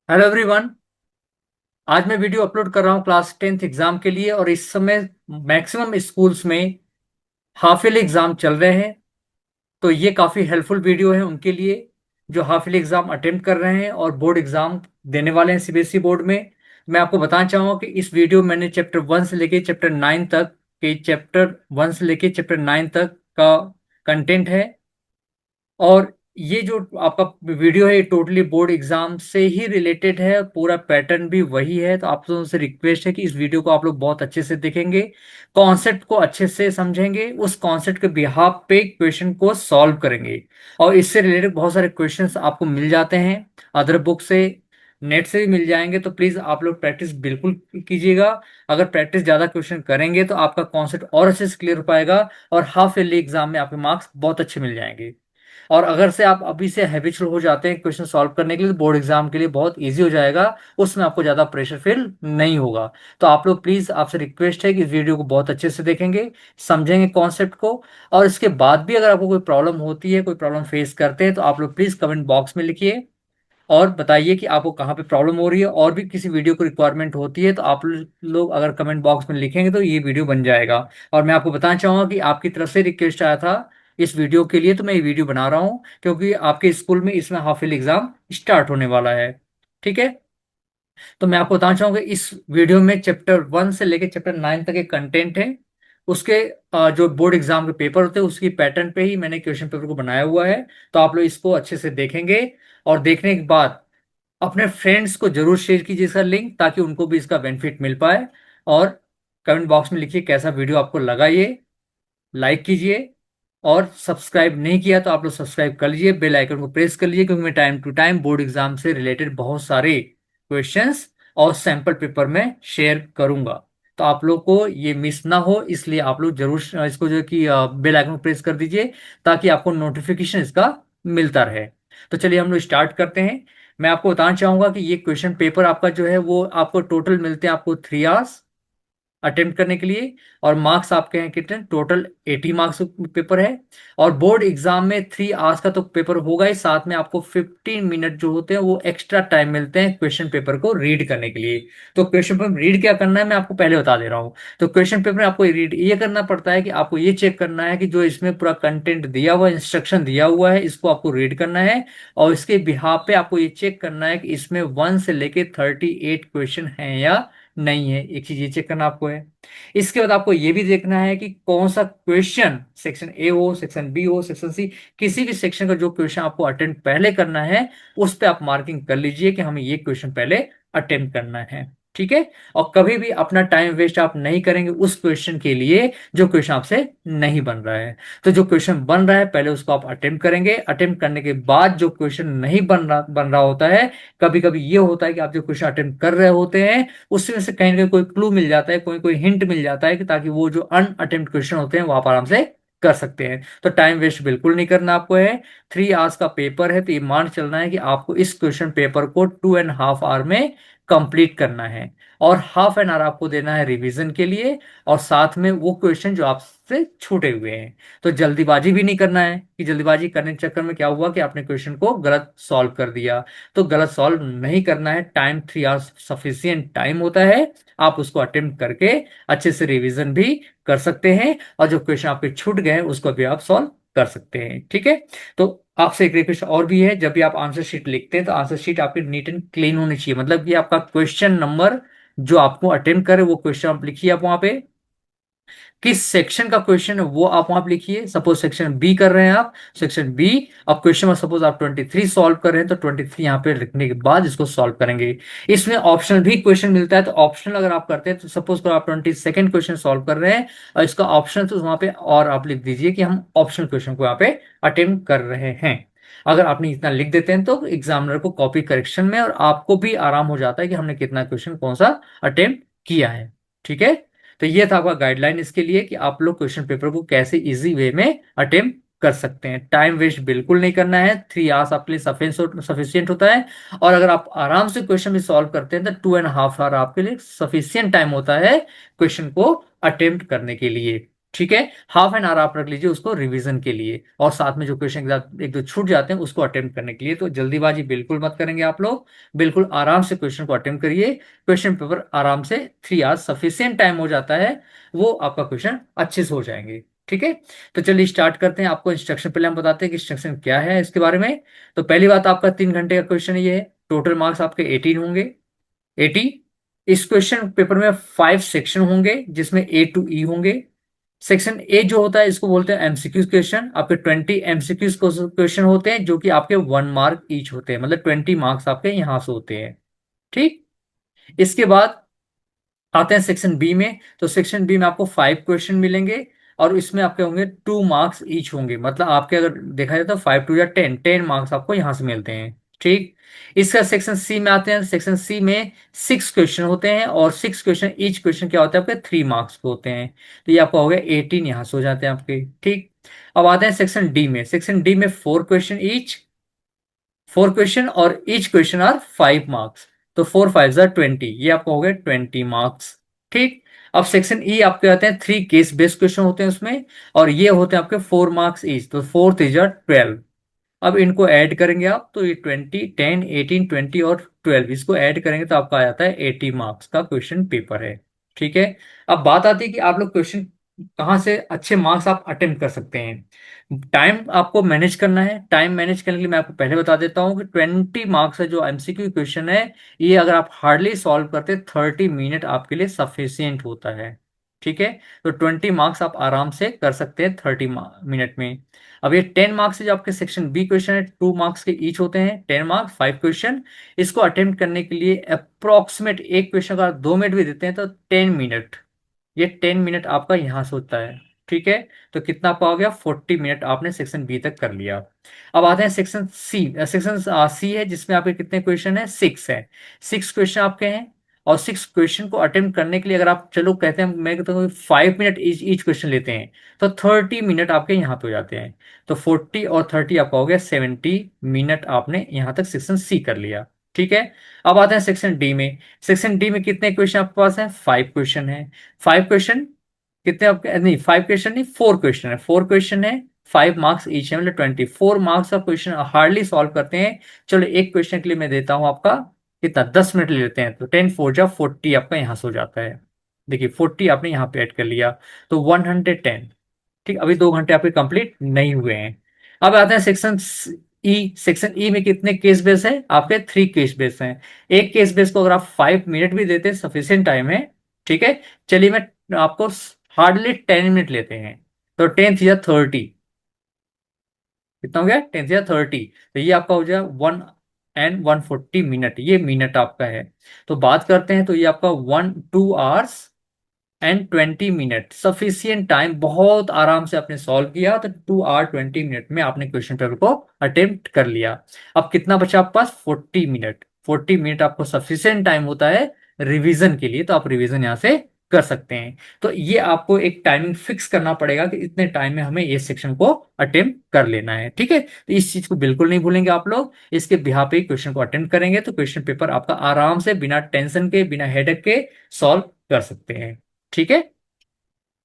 Hello everyone. आज मैं video upload कर रहा हूँ क्लास 10th एग्जाम के लिए। और इस समय मैक्सिमम स्कूल्स में हाफ ईयरली एग्जाम चल रहे हैं। तो ये काफ़ी हेल्पफुल वीडियो है उनके लिए जो हाफ ईयरली एग्जाम अटेम्प्ट कर रहे हैं और बोर्ड एग्जाम देने वाले हैं सीबीएसई बोर्ड में। मैं आपको बताना चाहूँगा कि इस वीडियो में मैंने चैप्टर 1 से लेके चैप्टर 9 तक के चैप्टर 1 से लेके चैप्टर 9 तक का कंटेंट है। और ये जो आपका वीडियो है ये टोटली बोर्ड एग्जाम से ही रिलेटेड है। पूरा पैटर्न भी वही है। तो आप लोगों से रिक्वेस्ट है कि इस वीडियो को आप लोग बहुत अच्छे से देखेंगे, कॉन्सेप्ट को अच्छे से समझेंगे, उस कॉन्सेप्ट के बिहाफ पे क्वेश्चन को सॉल्व करेंगे। और इससे रिलेटेड बहुत सारे क्वेश्चंस आपको मिल जाते हैं अदर बुक से, नेट से भी मिल जाएंगे। तो प्लीज आप लोग प्रैक्टिस बिल्कुल कीजिएगा। अगर प्रैक्टिस ज्यादा क्वेश्चन करेंगे तो आपका कॉन्सेप्ट और अच्छे से क्लियर हो पाएगा और हाफ ईयरली एग्जाम में आपके मार्क्स बहुत अच्छे मिल जाएंगे। और अगर से आप अभी से हैबिचुअल हो जाते हैं क्वेश्चन सॉल्व करने के लिए तो बोर्ड एग्जाम के लिए बहुत इजी हो जाएगा। उसमें आपको ज्यादा प्रेशर फील नहीं होगा। तो आप लोग प्लीज, आपसे रिक्वेस्ट है कि इस वीडियो को बहुत अच्छे से देखेंगे, समझेंगे कॉन्सेप्ट को। और इसके बाद भी अगर आपको कोई प्रॉब्लम होती है, कोई प्रॉब्लम फेस करते हैं, तो आप लोग प्लीज कमेंट बॉक्स में लिखिए और बताइए कि आपको कहाँ पे प्रॉब्लम हो रही है। और भी किसी वीडियो को रिक्वायरमेंट होती है तो आप लोग अगर कमेंट बॉक्स में लिखेंगे तो ये वीडियो बन जाएगा। और मैं आपको बताना चाहूंगा कि आपकी तरफ से रिक्वेस्ट आया था इस वीडियो के लिए, तो मैं ये वीडियो बना रहा हूँ क्योंकि आपके स्कूल में इसमें हाफ ईयरली एग्जाम स्टार्ट होने वाला है। ठीक है। तो मैं आपको बताना चाहूंगा इस वीडियो में चैप्टर 1 से लेकर चैप्टर 9 तक के कंटेंट है। उसके जो बोर्ड एग्जाम के पेपर होते हैं उसकी पैटर्न पे ही मैंने क्वेश्चन पेपर को बनाया हुआ है। तो आप लोग इसको अच्छे से देखेंगे और देखने के बाद अपने फ्रेंड्स को जरूर शेयर कीजिए इसका लिंक, ताकि उनको भी इसका बेनिफिट मिल पाए। और कमेंट बॉक्स में लिखिए कैसा वीडियो आपको लगा ये, लाइक कीजिए। और सब्सक्राइब नहीं किया तो आप लोग सब्सक्राइब कर लीजिए, बेल आइकन को प्रेस कर लीजिए, क्योंकि मैं time to time board exam से रिलेटेड बहुत सारे क्वेश्चंस और सैंपल पेपर में शेयर करूंगा। तो आप लोग को ये मिस ना हो, इसलिए आप लोग जरूर इसको जो कि बेल आइकन को प्रेस कर दीजिए, ताकि आपको नोटिफिकेशन इसका मिलता रहे। तो चलिए हम लोग स्टार्ट करते हैं। मैं आपको बताना चाहूंगा कि ये क्वेश्चन पेपर आपका जो है वो आपको टोटल मिलते हैं आपको 3 आवर्स अटेम्प्ट करने के लिए। और मार्क्स आपके हैं कितने, टोटल 80 मार्क्स पेपर है। और बोर्ड एग्जाम में 3 आवर्स का तो पेपर होगा ही, साथ में आपको 15 मिनट जो होते हैं वो एक्स्ट्रा टाइम मिलते हैं क्वेश्चन पेपर को रीड करने के लिए। तो क्वेश्चन पेपर रीड क्या करना है मैं आपको पहले बता दे रहा हूँ। तो क्वेश्चन पेपर में आपको रीड ये करना पड़ता है कि आपको ये चेक करना है कि जो इसमें पूरा कंटेंट दिया हुआ, इंस्ट्रक्शन दिया हुआ है, इसको आपको रीड करना है। और इसके बिहाफ पे आपको ये चेक करना है कि इसमें 1 से लेके 38 क्वेश्चन हैं या नहीं है। एक चीज ये चेक करना आपको है। इसके बाद आपको ये भी देखना है कि कौन सा क्वेश्चन, सेक्शन ए हो, सेक्शन बी हो, सेक्शन सी, किसी भी सेक्शन का जो क्वेश्चन आपको अटेम्प्ट पहले करना है उस पे आप मार्किंग कर लीजिए कि हमें ये क्वेश्चन पहले अटेम्प्ट करना है। ठीक है। और कभी भी अपना टाइम वेस्ट आप नहीं करेंगे उस क्वेश्चन के लिए जो क्वेश्चन आपसे नहीं बन रहा है। तो जो क्वेश्चन बन रहा है पहले उसको आप अटेम्प्ट करेंगे। अटेम्प्ट करने के बाद जो क्वेश्चन नहीं बन रहा होता है, कभी कभी ये होता है कि आप जो क्वेश्चन अटेम्प्ट कर रहे होते हैं उसमें से कहीं ना कहीं कोई क्लू मिल जाता है, कोई कोई हिंट मिल जाता है कि ताकि वो जो अनअटेम्प्ट क्वेश्चन होते हैं वो आप आराम से कर सकते हैं। तो टाइम वेस्ट बिल्कुल नहीं करना आपको है। 3 आवर्स का पेपर है तो ये मान चलना है कि आपको इस क्वेश्चन पेपर को 2.5 आवर में कंप्लीट करना है। और हाफ एन आवर आपको देना है रिवीजन के लिए, और साथ में वो क्वेश्चन जो आपसे छूटे हुए हैं। तो जल्दीबाजी भी नहीं करना है कि जल्दीबाजी करने के चक्कर में क्या हुआ कि आपने क्वेश्चन को गलत सॉल्व कर दिया। तो गलत सॉल्व नहीं करना है। टाइम 3 आवर्स सफिशियंट टाइम होता है। आप उसको अटेम्प्ट करके अच्छे से रिवीजन भी कर सकते हैं, और जो क्वेश्चन आपके छूट गए हैं उसको भी आप सॉल्व कर सकते हैं। ठीक है। तो आपसे एक रिक्वेस्ट और भी है, जब भी आप आंसर शीट लिखते हैं तो आंसर शीट आपकी नीट एंड क्लीन होनी चाहिए। मतलब कि आपका क्वेश्चन नंबर जो आपको अटेम्प्ट करे वो क्वेश्चन आप लिखिए। आप वहां पे किस सेक्शन का क्वेश्चन है वो आप वहां पे लिखिए। सपोज सेक्शन बी कर रहे हैं आप, सेक्शन बी। अब क्वेश्चन में सपोज आप 23 सॉल्व कर रहे हैं तो 23 यहाँ पे लिखने के बाद इसको सॉल्व करेंगे। इसमें ऑप्शनल भी क्वेश्चन मिलता है। तो ऑप्शनल अगर आप करते हैं तो सपोज करो आप 22nd क्वेश्चन सॉल्व कर रहे हैं और इसका ऑप्शन तो वहां पे और आप लिख दीजिए कि हम ऑप्शनल क्वेश्चन को यहाँ पे अटेम्प्ट कर रहे हैं। अगर आपने इतना लिख देते हैं तो एग्जामिनर को कॉपी करेक्शन में और आपको भी आराम हो जाता है कि हमने कितना क्वेश्चन कौन सा अटेम्प्ट किया है। ठीक है। तो ये था आपका गाइडलाइन इसके लिए कि आप लोग क्वेश्चन पेपर को कैसे इजी वे में अटेम्प्ट कर सकते हैं। टाइम वेस्ट बिल्कुल नहीं करना है। 3 आवर्स आपके लिए सफिशियंट होता है। और अगर आप आराम से क्वेश्चन भी सॉल्व करते हैं तो 2.5 आवर आपके लिए सफिशियंट टाइम होता है क्वेश्चन को अटेम्प्ट करने के लिए। ठीक है, हाफ एन आवर आप रख लीजिए उसको रिवीजन के लिए, और साथ में जो क्वेश्चन एक दो छूट जाते हैं उसको अटेम्प्ट करने के लिए। तो जल्दीबाजी बिल्कुल मत करेंगे आप लोग, बिल्कुल आराम से क्वेश्चन को अटेम्प्ट करिए। क्वेश्चन पेपर आराम से 3 आवर्स सफिशियंट टाइम हो जाता है, वो आपका क्वेश्चन अच्छे से हो जाएंगे। ठीक है, तो चलिए स्टार्ट करते हैं। आपको इंस्ट्रक्शन पहले हम बताते हैं कि इंस्ट्रक्शन क्या है इसके बारे में। तो पहली बात, आपका 3 घंटे का क्वेश्चन ये है, टोटल मार्क्स आपके 18 होंगे, 80। इस क्वेश्चन पेपर में 5 सेक्शन होंगे जिसमें ए टू ई होंगे। सेक्शन ए जो होता है इसको बोलते हैं एमसीक्यू क्वेश्चन। आपके 20 एमसीक्यू क्वेश्चन होते हैं जो कि आपके 1 मार्क ईच होते हैं, मतलब 20 मार्क्स आपके यहां से होते हैं। ठीक, इसके बाद आते हैं सेक्शन बी में। तो सेक्शन बी में आपको 5 क्वेश्चन मिलेंगे और इसमें आपके होंगे 2 मार्क्स ईच होंगे, मतलब आपके अगर देखा जाए तो 5 2 या 10 मार्क्स आपको यहां से मिलते हैं। ठीक, इसका सेक्शन सी में आते हैं। सेक्शन सी में 6 क्वेश्चन होते हैं और 6 क्वेश्चन, ईच क्वेश्चन क्या होता है आपके 3 मार्क्स के होते हैं। तो ये आपका हो गया 18, यहां से हो जाते हैं आपके। ठीक, अब आते हैं सेक्शन डी में। सेक्शन डी में 4 क्वेश्चन ईच, 4 क्वेश्चन और ईच क्वेश्चन आर 5 मार्क्स। तो 4 5 20, ये आपको हो गए 20 मार्क्स। ठीक, अब सेक्शन ई आपके आते हैं 3 केस बेस्ड क्वेश्चन होते हैं उसमें, और ये होते हैं आपके 4 मार्क्स ईच, तो 4 3 12। अब इनको ऐड करेंगे आप तो ये 20 10 18 20 और 12, इसको ऐड करेंगे तो आपका आ जाता है 80 मार्क्स का क्वेश्चन पेपर है। ठीक है, अब बात आती है कि आप लोग क्वेश्चन कहाँ से अच्छे मार्क्स आप अटेम्प्ट कर सकते हैं। टाइम आपको मैनेज करना है। टाइम मैनेज करने के लिए मैं आपको पहले बता देता हूँ कि 20 मार्क्स है जो एमसीक्यू क्वेश्चन है, ये अगर आप हार्डली सॉल्व करते 30 मिनट आपके लिए सफिशियंट होता है। ठीक है, तो 20 मार्क्स आप आराम से कर सकते हैं 30 मिनट में। अब ये 10 मार्क्स से जो आपके सेक्शन बी क्वेश्चन है, 2 मार्क्स के ईच होते हैं, 10 मार्क्स 5 क्वेश्चन। इसको अटेम्प्ट करने के लिए अप्रोक्सीमेट एक क्वेश्चन का 2 मिनट भी देते हैं तो 10 मिनट, ये 10 मिनट आपका यहां से होता है। ठीक है, तो कितना आपका हो गया 40 मिनट, आपने सेक्शन बी तक कर लिया। अब आते हैं सेक्शन सी। सेक्शन सी है जिसमें आपके कितने क्वेश्चन है, 6 है। 6 क्वेश्चन आपके हैं, और 6 क्वेश्चन को अटेम्प्ट करने के लिए अगर आप चलो कहते हैं मैं कहता हूँ 5 मिनट ईच क्वेश्चन लेते हैं, तो 30 मिनट आपके यहाँ पे हो जाते हैं। तो 40 और 30 आपका हो गया 70 मिनट, आपने यहाँ तक सेक्शन सी कर लिया। ठीक है, अब आते हैं सेक्शन डी में। सेक्शन डी में कितने क्वेश्चन आपके पास हैं, 5 क्वेश्चन है। 5 क्वेश्चन कितने आपके, नहीं 5 क्वेश्चन नहीं, 4 क्वेश्चन है। 4 क्वेश्चन है, 5 मार्क्स ईच है, मतलब 24 मार्क्स का क्वेश्चन हार्डली सॉल्व करते हैं। चलो एक क्वेश्चन के लिए मैं देता हूं आपका कितना, 10 मिनट ले लेते हैं, तो 10 4 जा 40 आपका यहाँ से हो जाता है। देखिए 40 आपने यहाँ पे ऐड कर लिया, तो 110। ठीक, अभी 2 घंटे आपके कंप्लीट नहीं हुए हैं। अब आते हैं सेक्शन ई। सेक्शन ई में कितने केस बेस है आपके, 3 केस बेस हैं। एक केस बेस को अगर आप 5 मिनट भी देते हैं सफिशियंट टाइम है। ठीक है, चलिए मैं आपको हार्डली 10 मिनट लेते हैं, तो 10 या 30 कितना हो गया, 10 या 30, तो ये आपका हो जाएगा 1 and 140 मिनट, ये मिनट आपका है। तो बात करते हैं तो ये आपका 1 2 hours and 20 minute sufficient time, बहुत आराम से आपने सॉल्व किया, तो 2 hour 20 मिनट में आपने क्वेश्चन पेपर को अटेम्प्ट कर लिया। अब कितना बचा आपके पास, 40 मिनट। 40 मिनट आपको सफिशियंट टाइम होता है रिवीजन के लिए, तो आप रिवीजन यहाँ से कर सकते हैं। तो ये आपको एक टाइमिंग फिक्स करना पड़ेगा कि इतने टाइम में हमें ये सेक्शन को अटेम्प्ट कर लेना है। ठीक है, तो इस चीज को बिल्कुल नहीं भूलेंगे आप लोग, इसके बिहार पे क्वेश्चन को अटेम्प्ट करेंगे तो क्वेश्चन पेपर आपका आराम से बिना टेंशन के, बिना हेडेक के सॉल्व कर सकते हैं। ठीक है,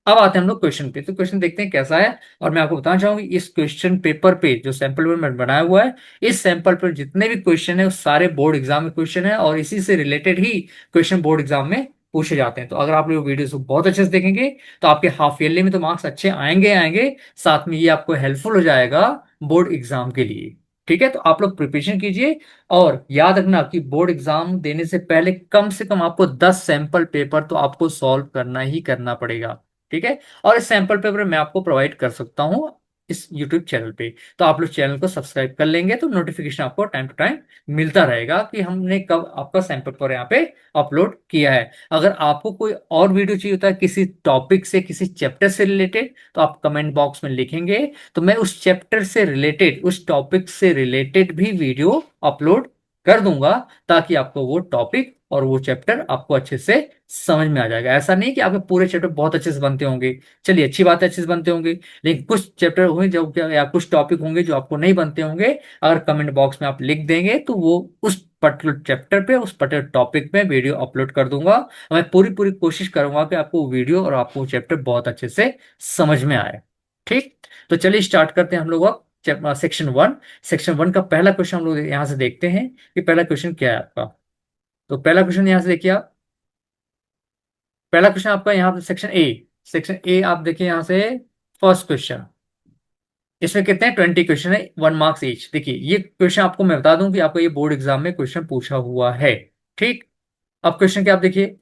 अब आते हैं हम लोग क्वेश्चन पे। तो क्वेश्चन देखते हैं कैसा है, और मैं आपको बताना चाहूंगी इस क्वेश्चन पेपर पे जो सैंपल पेपर मैंने बनाया हुआ है, इस सैंपल पर जितने भी क्वेश्चन है वो सारे बोर्ड एग्जाम में क्वेश्चन है, और इसी से रिलेटेड ही क्वेश्चन बोर्ड एग्जाम में पूछे जाते हैं। तो अगर आप लोग वीडियो को बहुत अच्छे से देखेंगे तो आपके हाफ ईयरली में तो मार्क्स अच्छे आएंगे आएंगे, साथ में ये आपको हेल्पफुल हो जाएगा बोर्ड एग्जाम के लिए। ठीक है, तो आप लोग प्रिपरेशन कीजिए, और याद रखना कि बोर्ड एग्जाम देने से कम आपको 10 सैंपल पेपर तो आपको सॉल्व करना ही करना पड़ेगा। ठीक है, और इस सैंपल पेपर मैं आपको प्रोवाइड कर सकता हूं इस YouTube चैनल पे। तो आप लोग चैनल को सब्सक्राइब कर लेंगे तो नोटिफिकेशन आपको टाइम टू टाइम मिलता रहेगा कि हमने कब आपका सैंपल पेपर यहाँ पे अपलोड किया है। अगर आपको कोई और वीडियो चाहिए होता है किसी टॉपिक से, किसी चैप्टर से रिलेटेड, तो आप कमेंट बॉक्स में लिखेंगे, तो मैं उस चैप्टर से रिलेटेड, उस टॉपिक से रिलेटेड भी वीडियो अपलोड कर दूंगा, ताकि आपको वो टॉपिक और वो चैप्टर आपको अच्छे से समझ में आ जाएगा। ऐसा नहीं कि आपके पूरे चैप्टर बहुत अच्छे से बनते होंगे, चलिए अच्छी बात है अच्छे से बनते होंगे, लेकिन कुछ चैप्टर होंगे जो या कुछ टॉपिक होंगे जो आपको नहीं बनते होंगे। अगर कमेंट बॉक्स में आप लिख देंगे तो वो उस पर्टिकुलर चैप्टर पे, उस पर्टिकुलर टॉपिक पे वीडियो अपलोड कर दूंगा। मैं पूरी पूरी कोशिश करूंगा कि आपको वीडियो और आपको चैप्टर बहुत अच्छे से समझ में आए। ठीक, तो चलिए स्टार्ट करते हैं हम लोग अब सेक्शन वन। सेक्शन वन का पहला क्वेश्चन हम लोग यहां से देखते हैं कि पहला क्वेश्चन क्या है आपका। तो पहला क्वेश्चन यहां से देखिए आप, पहला क्वेश्चन आपका यहाँ पे सेक्शन ए। सेक्शन ए आप देखिए यहां से, फर्स्ट क्वेश्चन। इसमें कितने 20 क्वेश्चन है, 1 मार्क्स ईच। देखिए ये क्वेश्चन आपको मैं बता दूं कि आपको ये बोर्ड एग्जाम में क्वेश्चन पूछा हुआ है। ठीक, अब क्वेश्चन क्या आप देखिए,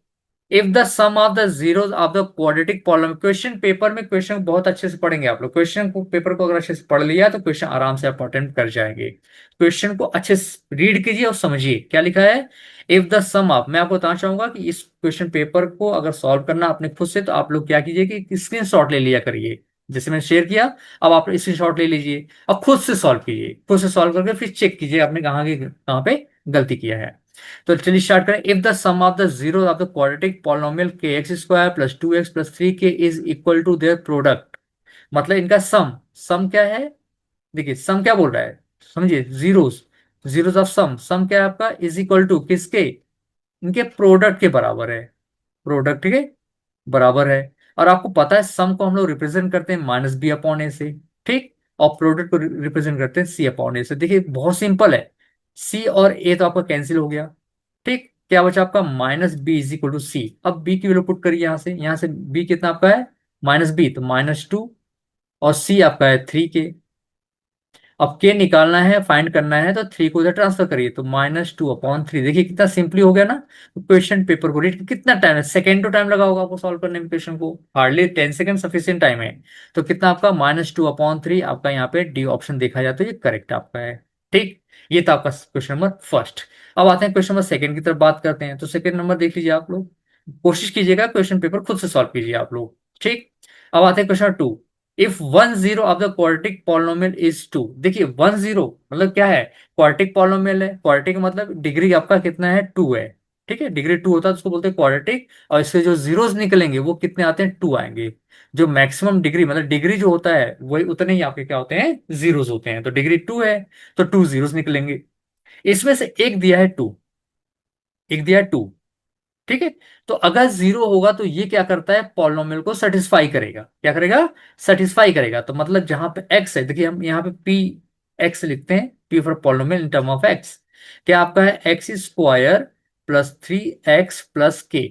if the sum of the zeros of the quadratic polynomial. Question paper में क्वेश्चन बहुत अच्छे से पढ़ेंगे आप लोग, क्वेश्चन को पेपर को अगर अच्छे से पढ़ लिया तो क्वेश्चन आराम से आप अटेम्प्ट कर जाएंगे। क्वेश्चन को अच्छे से रीड कीजिए और समझिए क्या लिखा है। इफ द सम ऑफ, मैं आपको बताना चाहूंगा कि इस क्वेश्चन पेपर को अगर सॉल्व करना अपने खुद से तो आप लोग क्या कीजिए कि स्क्रीन शॉट ले लिया करिए, जैसे मैंने शेयर किया। अब आप स्क्रीन शॉट ले लीजिए और खुद से सॉल्व कीजिए, खुद से सॉल्व करके फिर चेक कीजिए आपने कहाँ पे गलती किया है। तो चलिए स्टार्ट करें। If the sum of the zero of the quadratic polynomial के x square plus 2x plus 3k is equal to their product. मतलब इनका सम, सम क्या है, देखिए सम क्या बोल रहा है, समझिए जीरोस, जीरोस ऑफ सम, सम क्या है आपका, इज इक्वल टू किसके, इनके प्रोडक्ट के बराबर है। प्रोडक्ट के बराबर है। और आपको पता है सम को हम लोग रिप्रेजेंट करते हैं माइनस बी अपॉन ए से। ठीक, और प्रोडक्ट को रिप्रेजेंट करते हैं सी अपॉन ए से। देखिए बहुत सिंपल है, सी और ए तो आपका कैंसिल हो गया। ठीक, क्या बचा आपका, minus B is equal to C. अब बी की वैल्यू पुट करिए यहां से, यहां से बी कितना आपका है, माइनस बी तो -2, और सी आपका है 3k। अब के निकालना है, फाइंड करना है, तो 3 को उधर ट्रांसफर करिए तो -2/3। देखिए कितना सिंपली हो गया ना। तो क्वेश्चन पेपर को रीड कितना टाइम है, सेकेंड तो टाइम लगा होगा आपको सॉल्व करने में, क्वेश्चन को हार्डली 10 सेकेंड सफिशियंट टाइम है। तो कितना आपका -2/3 आपका यहाँ पे डी ऑप्शन देखा जाए तो ये करेक्ट आपका है। ठीक, ये था आपका क्वेश्चन नंबर फर्स्ट। अब आते हैं क्वेश्चन नंबर सेकंड की तरफ बात करते हैं। तो सेकंड नंबर देख लीजिए आप लोग, कोशिश कीजिएगा क्वेश्चन पेपर खुद से सॉल्व कीजिए आप लोग। ठीक, अब आते हैं question two. If 1 0 of the quadratic polynomial is 2। देखिए 1 0 मतलब क्या है, क्वाड्रेटिक पॉलिनोमियल है, क्वाड्रेटिक मतलब डिग्री आपका कितना है, 2 है। ठीक है, डिग्री 2 होता है तो उसको बोलते हैं क्वाड्रेटिक, और इससे जो जीरोस निकलेंगे वो कितने आते हैं, 2 आएंगे। जो मैक्सिमम डिग्री मतलब डिग्री जो होता है वही उतने ही आपके क्या होते हैं, जीरोस होते हैं। तो डिग्री 2 है तो 2 जीरोस निकलेंगे। इसमें से एक दिया है 2, एक दिया है 2। ठीक है, तो अगर 0 होगा तो ये क्या करता है, पॉलिनोमियल को सेटिस्फाई करेगा। क्या करेगा, सेटिस्फाई करेगा। तो मतलब जहां पे x है, देखिए हम यहाँ पे पी एक्स लिखते हैं, P for polynomial in term of x. क्या आपका है, x square plus 3x plus k।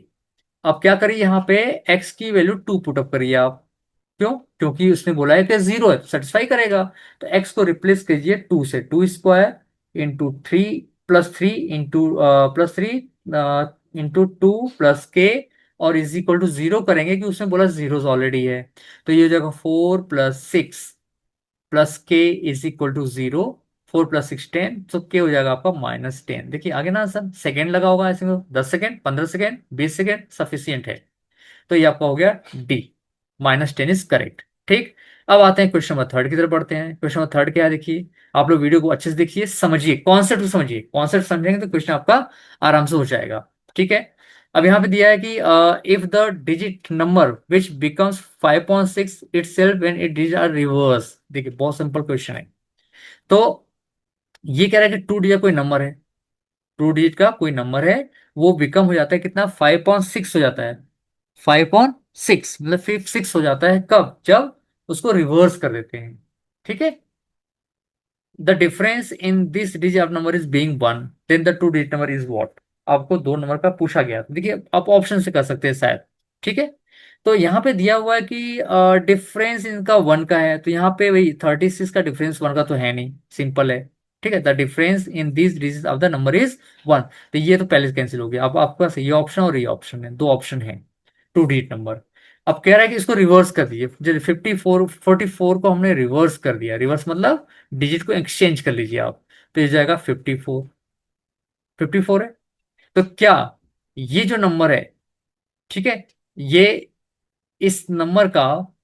अब क्या करिए यहाँ पे, x की वैल्यू 2 पुटअप करिए आप। क्यों, क्योंकि उसने बोला है कि 0 है तो सेटिस्फाई करेगा। तो x को रिप्लेस कीजिए 2 से, 2 square into 3 plus 3 into +3 into 2 plus k, और इज इक्वल टू 0 करेंगे कि उसने बोला जीरो ऑलरेडी है। तो ये हो जाएगा 4 + 6 + k इज इक्वल टू 0। 4 + 6 10, तो के हो जाएगा आपका -10। देखिए आगे ना सर सेकेंड लगा होगा ऐसे में, 10 सेकेंड, 15 सेकेंड, 20 सेकेंड सफिशियंट है। तो ये आपका हो गया डी, -10 इज करेक्ट। ठीक, अब आते हैं क्वेश्चन नंबर थर्ड की तरफ बढ़ते हैं। क्वेश्चन नंबर थर्ड क्या है, देखिए आप लोग वीडियो को अच्छे से देखिए, समझिए कॉन्सेप्ट समझिए, कॉन्सेप्ट समझेंगे तो क्वेश्चन आपका आराम से हो जाएगा। ठीक है, अब यहाँ पे दिया है कि if the digit number which becomes 5.6 itself when it digit are reversed. देखिए बहुत सिंपल क्वेश्चन है। तो ये कह रहा है कि 2 डिजिट कोई नंबर है, 2 डिजिट का कोई नंबर है, वो बिकम हो जाता है कितना, 5.6 हो जाता है। 5.6 मतलब 6 हो जाता है कब, जब उसको रिवर्स कर देते हैं। ठीक है, the difference in this digit of number is being 1, then the 2 digit number is what. आपको 2 नंबर का पूछा गया, देखिए आप ऑप्शन से कर सकते हैं शायद। ठीक है, तो यहाँ पे दिया हुआ है कि डिफरेंस इनका 1 का है, तो यहाँ पे वही 36 का डिफरेंस 1 का तो है नहीं, सिंपल है। ठीक है, the difference in this digit of the number is 1। तो ये तो पहले कैंसिल हो गया। अब आपके पास ये ऑप्शन और ये ऑप्शन है, दो ऑप्शन है 2 डिजिट नंबर। अब कह रहा है कि इसको रिवर्स कर दीजिए, जैसे 44 को हमने रिवर्स कर दिया, रिवर्स मतलब डिजिट को एक्सचेंज कर लीजिए आप, तो ये जाएगा 54। 54 है, तो क्या ये जो नंबर है, ठीक है, ये इस नंबर का,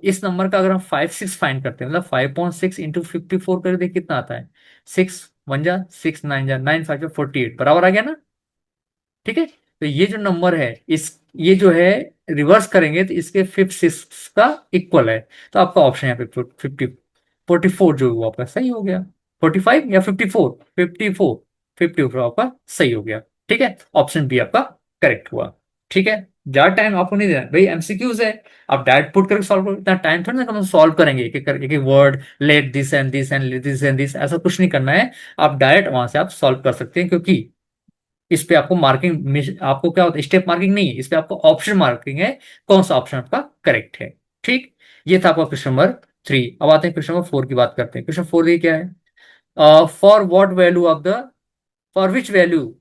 इस नंबर का अगर हम 5 6 फाइंड करते हैं, मतलब 5.6 × 54 कर देखिए कितना आता है, 6 1 जा 6 9 जा 9 5 जा 48 बराबर आ गया ना। ठीक है, तो ये जो नंबर है इस ये जो है रिवर्स करेंगे तो इसके फिफ्थ सिक्स का इक्वल है। तो आपका ऑप्शन यहाँ पे 44 जो हुआ आपका सही हो गया। 45 या 54, 54 आपका सही हो गया। ठीक है, ऑप्शन बी आपका करेक्ट हुआ। ठीक है, ज्यादा टाइम आपको नहीं देना भाई, एमसीक्यूज है, आप डायरेक्ट पुट करके सॉल्व करो, इतना टाइम थोड़ा ना कि हम सॉल्व करेंगे एक एक करके, एक word let this and this and this and this, ऐसा कुछ नहीं करना है। आप डायरेक्ट वहां से आप सॉल्व कर सकते हैं, क्योंकि इस पे आपको मार्किंग, आपको क्या होता है, स्टेप मार्किंग नहीं है इस पे, आपको ऑप्शन मार्किंग है, कौन सा ऑप्शन आपका करेक्ट है। ठीक, ये था आपका क्वेश्चन नंबर 3। अब आते हैं क्वेश्चन नंबर 4 की बात करते हैं। क्वेश्चन 4 ये क्या है, for what value of the, for which value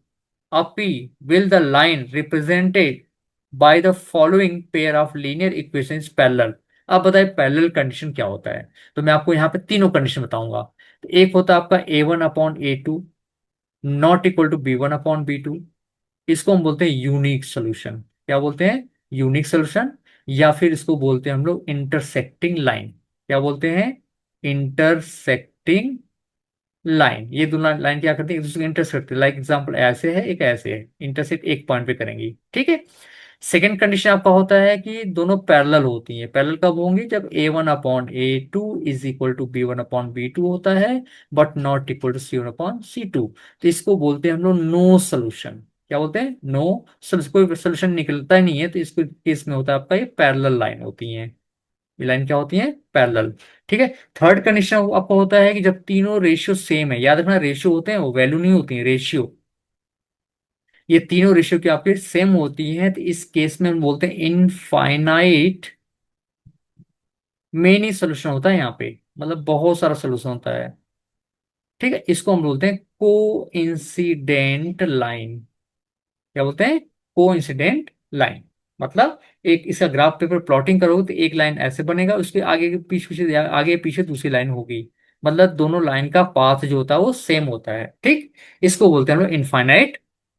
of P will the line represented by the following pair of linear equations parallel. अब बताइए पैरेलल कंडीशन क्या होता है। तो मैं आपको यहाँ पे तीनों कंडीशन बताऊंगा। तो एक होता है आपका A1/A2 not equal to B1/B2, इसको हम बोलते हैं यूनिक सोल्यूशन। क्या बोलते हैं, यूनिक सोल्यूशन। या फिर इसको बोलते हैं हम लोग इंटरसेक्टिंग लाइन। क्या बोलते हैं, इंटरसेक्टिंग लाइन। ये दोनों लाइन क्या करती है, एक दूसरे को इंटरसेक्ट, लाइक एग्जांपल ऐसे है एक ऐसे है, इंटरसेक्ट एक पॉइंट पे करेंगी। ठीक है, सेकेंड कंडीशन आपका होता है कि दोनों पैरेलल होती हैं। पैरेलल कब होंगी, जब A1/A2 is equal to B1/B2 होता है, but not equal to C1/C2। तो इसको बोलते हैं हम लोग नो सोल्यूशन। क्या बोलते हैं, नो सोल्यूशन। कोई सोल्यूशन निकलता ही नहीं है, तो इसको केस में होता है आपका ये पैरेलल लाइन होती है। ये लाइन क्या होती है, पैरेलल। ठीक है, थर्ड कंडीशन आपका होता है कि जब तीनों रेशियो सेम है, याद रखना रेशियो होते हैं वो वैल्यू नहीं होती है, रेशियो। ये तीनों रेशियो की आपके सेम होती है, तो इस केस में हम बोलते हैं इनफाइनाइट मेनी सोल्यूशन होता है यहाँ पे, मतलब बहुत सारा सोल्यूशन होता है। ठीक है, इसको हम बोलते हैं को इंसिडेंट लाइन। क्या बोलते हैं, को इंसिडेंट लाइन। मतलब एक इसका ग्राफ पेपर प्लॉटिंग करोगे तो एक लाइन ऐसे बनेगा, उसके आगे के पीछे पीछे आगे पीछे दूसरी लाइन होगी, मतलब दोनों लाइन का पाथ जो होता है वो सेम होता है। ठीक, इसको बोलते हैं हम लोग इनफाइनाइट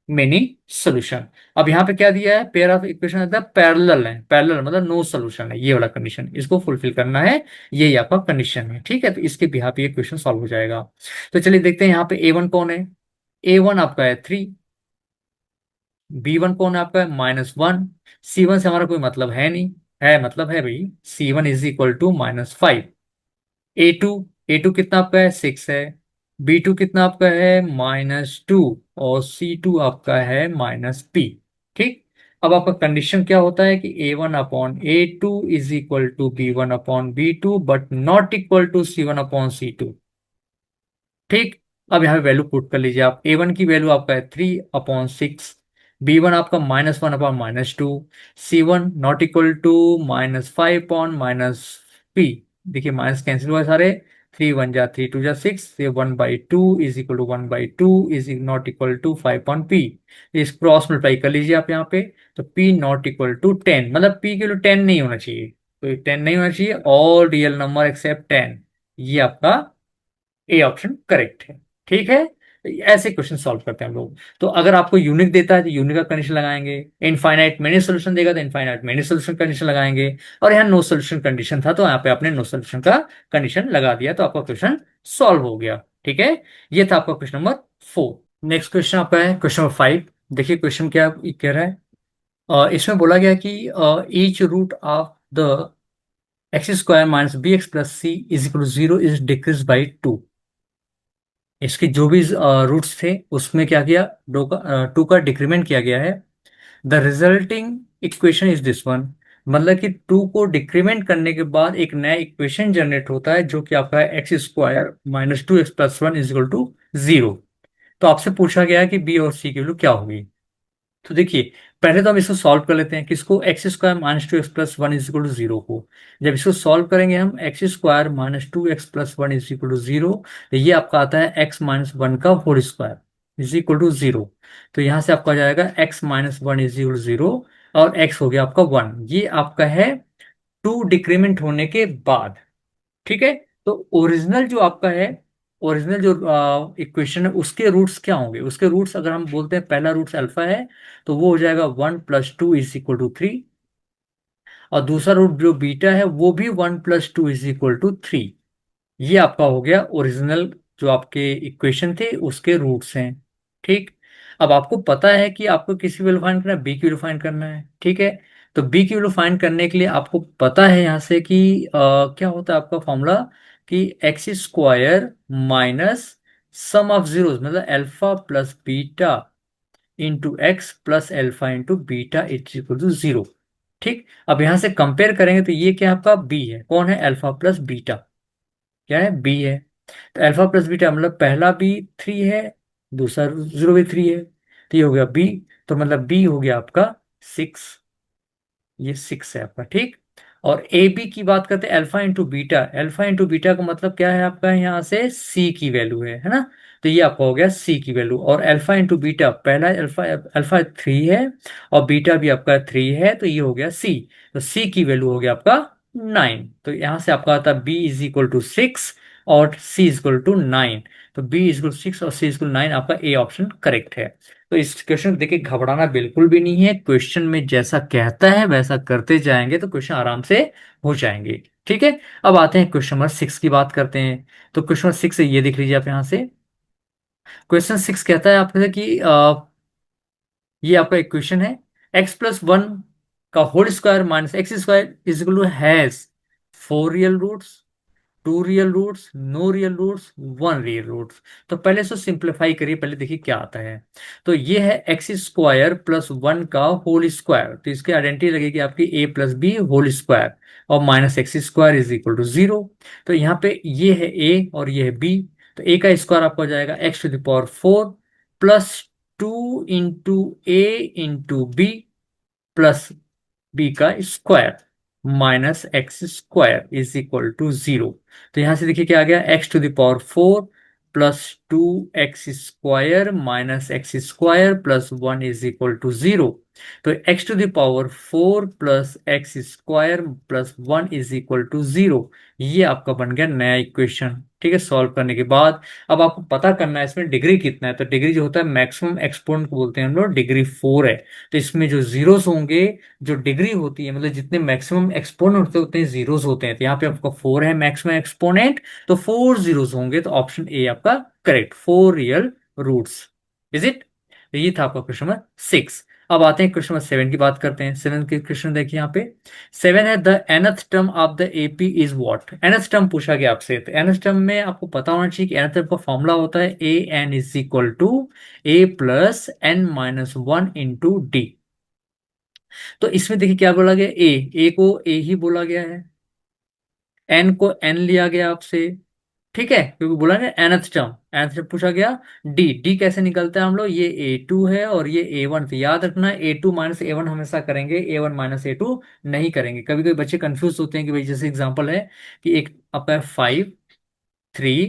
मेनी सोल्यूशन। अब यहाँ पे क्या दिया है, पेयर ऑफ इक्वेशन है, पैरेलल है, पैरेलल मतलब नो सोल्यूशन है, ये वाला कंडीशन इसको फुलफिल करना है, यही आपका कंडीशन है। ठीक है, तो इसके बिहाफ पे ये क्वेश्चन सॉल्व हो जाएगा। तो चलिए देखते हैं यहाँ पे A1 कौन है। A1 आपका है 3, B1 कौन है आपका है -1, C1 से हमारा कोई मतलब है नहीं, है मतलब है भाई, C1 is equal to -5। A2, A2 कितना आपका है 6 है, B2 कितना आपका है -2, और C2 आपका है -P। ठीक, अब आपका कंडीशन क्या होता है कि A1/A2 is equal to B1/B2 but not equal to C1/C2। ठीक, अब यहाँ वैल्यू पुट कर लीजिए आप। A1 की वैल्यू आपका है 3/6, B1 आपका -1/-2, C1 not equal to -5/-P। देखिए माइनस कैंसिल हुआ सारे, 3 1 जा 3 2 जा 6, ये 1/2 is equal to 1/2 is not equal to 5/P। इस क्रॉस मल्टीप्लाई कर लीजिए आप यहाँ पे, तो P नॉट इक्वल टू 10, मतलब P के लिए 10 नहीं होना चाहिए, तो 10 नहीं होना चाहिए, ऑल रियल नंबर एक्सेप्ट 10। ये आपका ए ऑप्शन करेक्ट है। ठीक है, ऐसे क्वेश्चन सॉल्व करते हैं हम लोग। तो अगर आपको यूनिक देता है तो यूनिक का कंडीशन लगाएंगे, इनफाइनाइट मेनी सोल्यूशन देगा तो इनफाइनाइट मेनी सोल्यूशन कंडीशन लगाएंगे, और यहाँ नो सोल्यूशन कंडीशन था तो यहाँ पे आपने नो सोल्यूशन का कंडीशन लगा दिया, तो आपका क्वेश्चन सॉल्व हो गया। ठीक है, ये था आपका क्वेश्चन नंबर 4। नेक्स्ट क्वेश्चन आपका है क्वेश्चन नंबर 5। देखिए क्वेश्चन क्या कह रहा है, इसमें बोला गया कि each root of the x² - bx+c is equal to 0 is decrease by 2। इसके जो भी रूट्स थे उसमें क्या किया, 2 का डिक्रीमेंट किया गया है। The resulting equation is this one, मतलब कि 2 को डिक्रीमेंट करने के बाद एक नया इक्वेशन जनरेट होता है जो कि आपका है x² - 2x+1 is equal to 0। तो आपसे पूछा गया है कि बी और सी की वैल्यू क्या होगी। तो देखिए पहले तो हम इसको सॉल्व कर लेते हैं, किसको, x² - 2x+1 is equal to 0 को। जब इसको सॉल्व करेंगे हम, x² - 2x+1 is equal to 0, तो ये आपका आता है x-1 का whole square is equal to 0। तो यहां से आपका आ जाएगा x-1 इज इक्वल टू 0, और x हो गया आपका 1। ये आपका है 2 डिक्रीमेंट होने के बाद। ठीक है, तो ओरिजिनल जो आपका है, ओरिजिनल जो इक्वेशन है उसके रूट्स क्या होंगे, उसके रूट्स अगर हम बोलते हैं पहला रूट्स अल्फा है, तो वो हो जाएगा 1+2 इज इक्वल टू 3, और दूसरा रूट जो बीटा है वो भी 1+2 इज इक्वल टू 3। ये आपका हो गया ओरिजिनल जो आपके इक्वेशन थे उसके रूट्स हैं। ठीक, अब आपको पता है कि आपको किसी वैल्यू फाइंड करना है, बी की वैल्यू फाइंड करना है, ठीक है। तो बी की वैल्यू फाइंड करने के लिए आपको पता है यहाँ से कि क्या होता है आपका फॉर्मूला, कि x square minus sum of zeros, मतलब alpha plus beta into x plus alpha into beta is equal to zero. ठीक, अब यहां से कंपेयर करेंगे तो ये क्या आपका बी है, कौन है, अल्फा प्लस बीटा, क्या है, बी है। तो अल्फा प्लस बीटा मतलब पहला बी 3 है, दूसरा जीरो भी 3 है, तो ये हो गया बी। तो मतलब बी हो गया आपका 6, ये 6 है आपका, ठीक। और ए बी की बात करते हैं, alpha into beta, alpha into beta का मतलब क्या है आपका, यहाँ से सी की वैल्यू है ना। तो ये आपका हो गया सी की वैल्यू, और अल्फा इंटू बीटा, पहला अल्फा, अल्फा 3 है और बीटा भी आपका 3 है, तो ये हो गया सी। तो सी की वैल्यू हो गया आपका 9। तो यहाँ से आपका आता है बी इज इक्वल टू 6 और सी इज इक्वल टू 9। तो बी इज इक्वल 6 और सी इज इक्वल 9, आपका ए ऑप्शन करेक्ट है। तो इस क्वेश्चन को देखिए घबराना बिल्कुल भी नहीं है, क्वेश्चन में जैसा कहता है वैसा करते जाएंगे तो क्वेश्चन आराम से हो जाएंगे, ठीक है। अब आते हैं क्वेश्चन नंबर 6 की बात करते हैं। तो क्वेश्चन नंबर 6 ये देख लीजिए आप यहाँ से। क्वेश्चन 6 कहता है आपसे कि ये आपका इक्वेशन है, एक्स प्लस वन का whole square minus x square is equal to has 4 real roots, 2 real roots, no real roots, 1 real roots. तो पहले इसको सिंप्लीफाई करिए, पहले देखिए क्या आता है। तो ये है एक्स स्क्वायर प्लस वन का होल स्क्वायर, तो इसकी आइडेंटिटी लगेगी आपकी a plus b whole square, और minus x square is equal to zero. तो यहाँ पे ये है ए और ये है बी, तो ए का स्क्वायर आपको हो जाएगा x to the power 4 plus 2 into A into B plus B का square minus x square is equal to zero. तो यहां से देखिए क्या आ गया, x to the power 4 plus 2 x square minus x square plus 1 is equal to zero. तो x to the power 4 plus x square plus 1 is equal to zero, ये आपका बन गया नया इक्वेशन, ठीक है। सॉल्व करने के बाद अब आपको पता करना है इसमें डिग्री कितना है। तो डिग्री जो होता है मैक्सिमम एक्सपोनेंट को बोलते हैं हम लोग, डिग्री 4 है। तो इसमें जो जीरोस होंगे, जो डिग्री होती है, मतलब जितने मैक्सिमम एक्सपोनेंट होते हैं उतने जीरोस होते हैं। तो यहाँ पे आपका 4 है मैक्सिमम एक्सपोनेंट, तो 4 जीरोस होंगे, तो ऑप्शन ए आपका correct, 4 real roots, is it. ये था आपका क्वेश्चन नंबर 6। अब आते हैं क्वेश्चन नंबर 7 की बात करते हैं। 7 के क्वेश्चन देखिए यहाँ पे। 7 है the nth term of the AP is what, nth term पूछा गया आपसे। तो nth टर्म में आपको पता होना चाहिए कि nth टर्म का फॉर्मूला होता है A N is equal to A plus N minus one into D. तो इसमें देखिए क्या बोला गया, ए को ए ही बोला गया है, एन को एन लिया गया आपसे, ठीक है, क्योंकि बोला ना nth टर्म, nth टर्म पूछा गया। डी, डी कैसे निकलता है हम लोग, ये ए2 है और ये ए1, तो याद रखना ए2 माइनस ए वन हमेशा करेंगे, ए1 माइनस ए2 नहीं करेंगे। कभी कभी बच्चे कंफ्यूज होते हैं कि भाई जैसे एग्जांपल है कि एक आपका है 5 3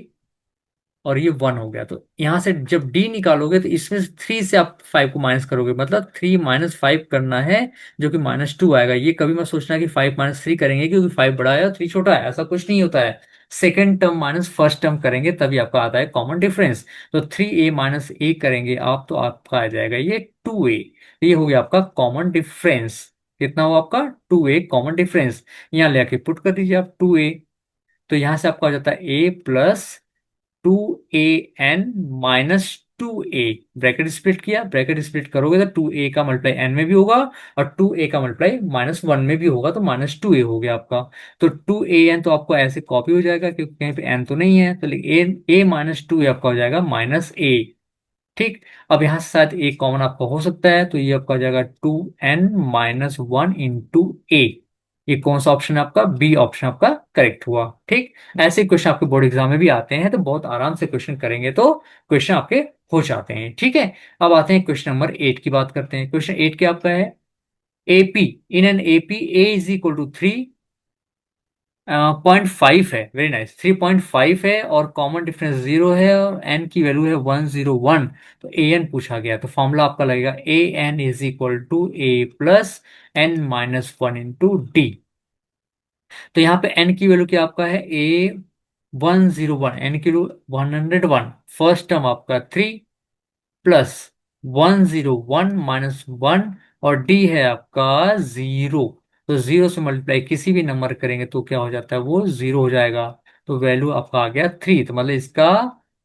और ये 1 हो गया, तो यहां से जब डी निकालोगे तो इसमें से 3 से आप 5 को माइनस करोगे, मतलब 3 माइनस 5 करना है, जो कि -2 आएगा। ये कभी मत सोचना कि 5 माइनस 3 करेंगे क्योंकि 5 बड़ा है और 3 छोटा है, ऐसा कुछ नहीं होता है। Second term minus first term करेंगे तभी आपका आता है कॉमन डिफरेंस। तो 3a माइनस ए करेंगे आप, तो आपका आ जाएगा ये 2a। ये हो गया आपका कॉमन डिफरेंस, कितना हुआ आपका 2a कॉमन डिफरेंस। यहाँ ले आके पुट कर दीजिए आप 2a, तो यहां से आपका हो जाता है A plus 2an minus 2a, bracket split किया, ब्रैकेट स्प्लिट करोगे तो 2a का मल्टीप्लाई n में भी होगा और 2a का मल्टीप्लाई -1 में भी होगा, तो -2a हो गया आपका। तो 2an तो आपको ऐसे कॉपी हो जाएगा क्योंकि कहीं पे n तो नहीं है, तो a माइनस टू आपका हो जाएगा -a, ठीक। अब यहाँ से शायद ए कॉमन आपका हो सकता है, तो ये आपका हो जाएगा 2n-1 इंटू ए। ये कौन सा ऑप्शन है आपका, बी ऑप्शन आपका करेक्ट हुआ, ठीक। ऐसे क्वेश्चन आपके बोर्ड एग्जाम में भी आते हैं, तो बहुत आराम से क्वेश्चन करेंगे तो क्वेश्चन आपके हो जाते हैं, ठीक है। अब आते हैं क्वेश्चन नंबर 8 की बात करते हैं। क्वेश्चन 8 क्या आपका है, AP, in an AP A is equal to 3.5 है, वेरी नाइस, 3.5 है और कॉमन डिफरेंस 0 है और एन की वैल्यू है 101। तो ए एन पूछा गया, तो फॉर्मूला आपका लगेगा A N is equal to A plus N minus one into D. तो यहाँ पे एन की वैल्यू क्या आपका है, ए 101, एन की वैल्यू 101, फर्स्ट टर्म आपका 3 प्लस 101 माइनस वन, और डी है आपका 0। तो 0 से मल्टीप्लाई किसी भी नंबर करेंगे तो क्या हो जाता है, वो 0 हो जाएगा। तो वैल्यू आपका आ गया 3, तो मतलब इसका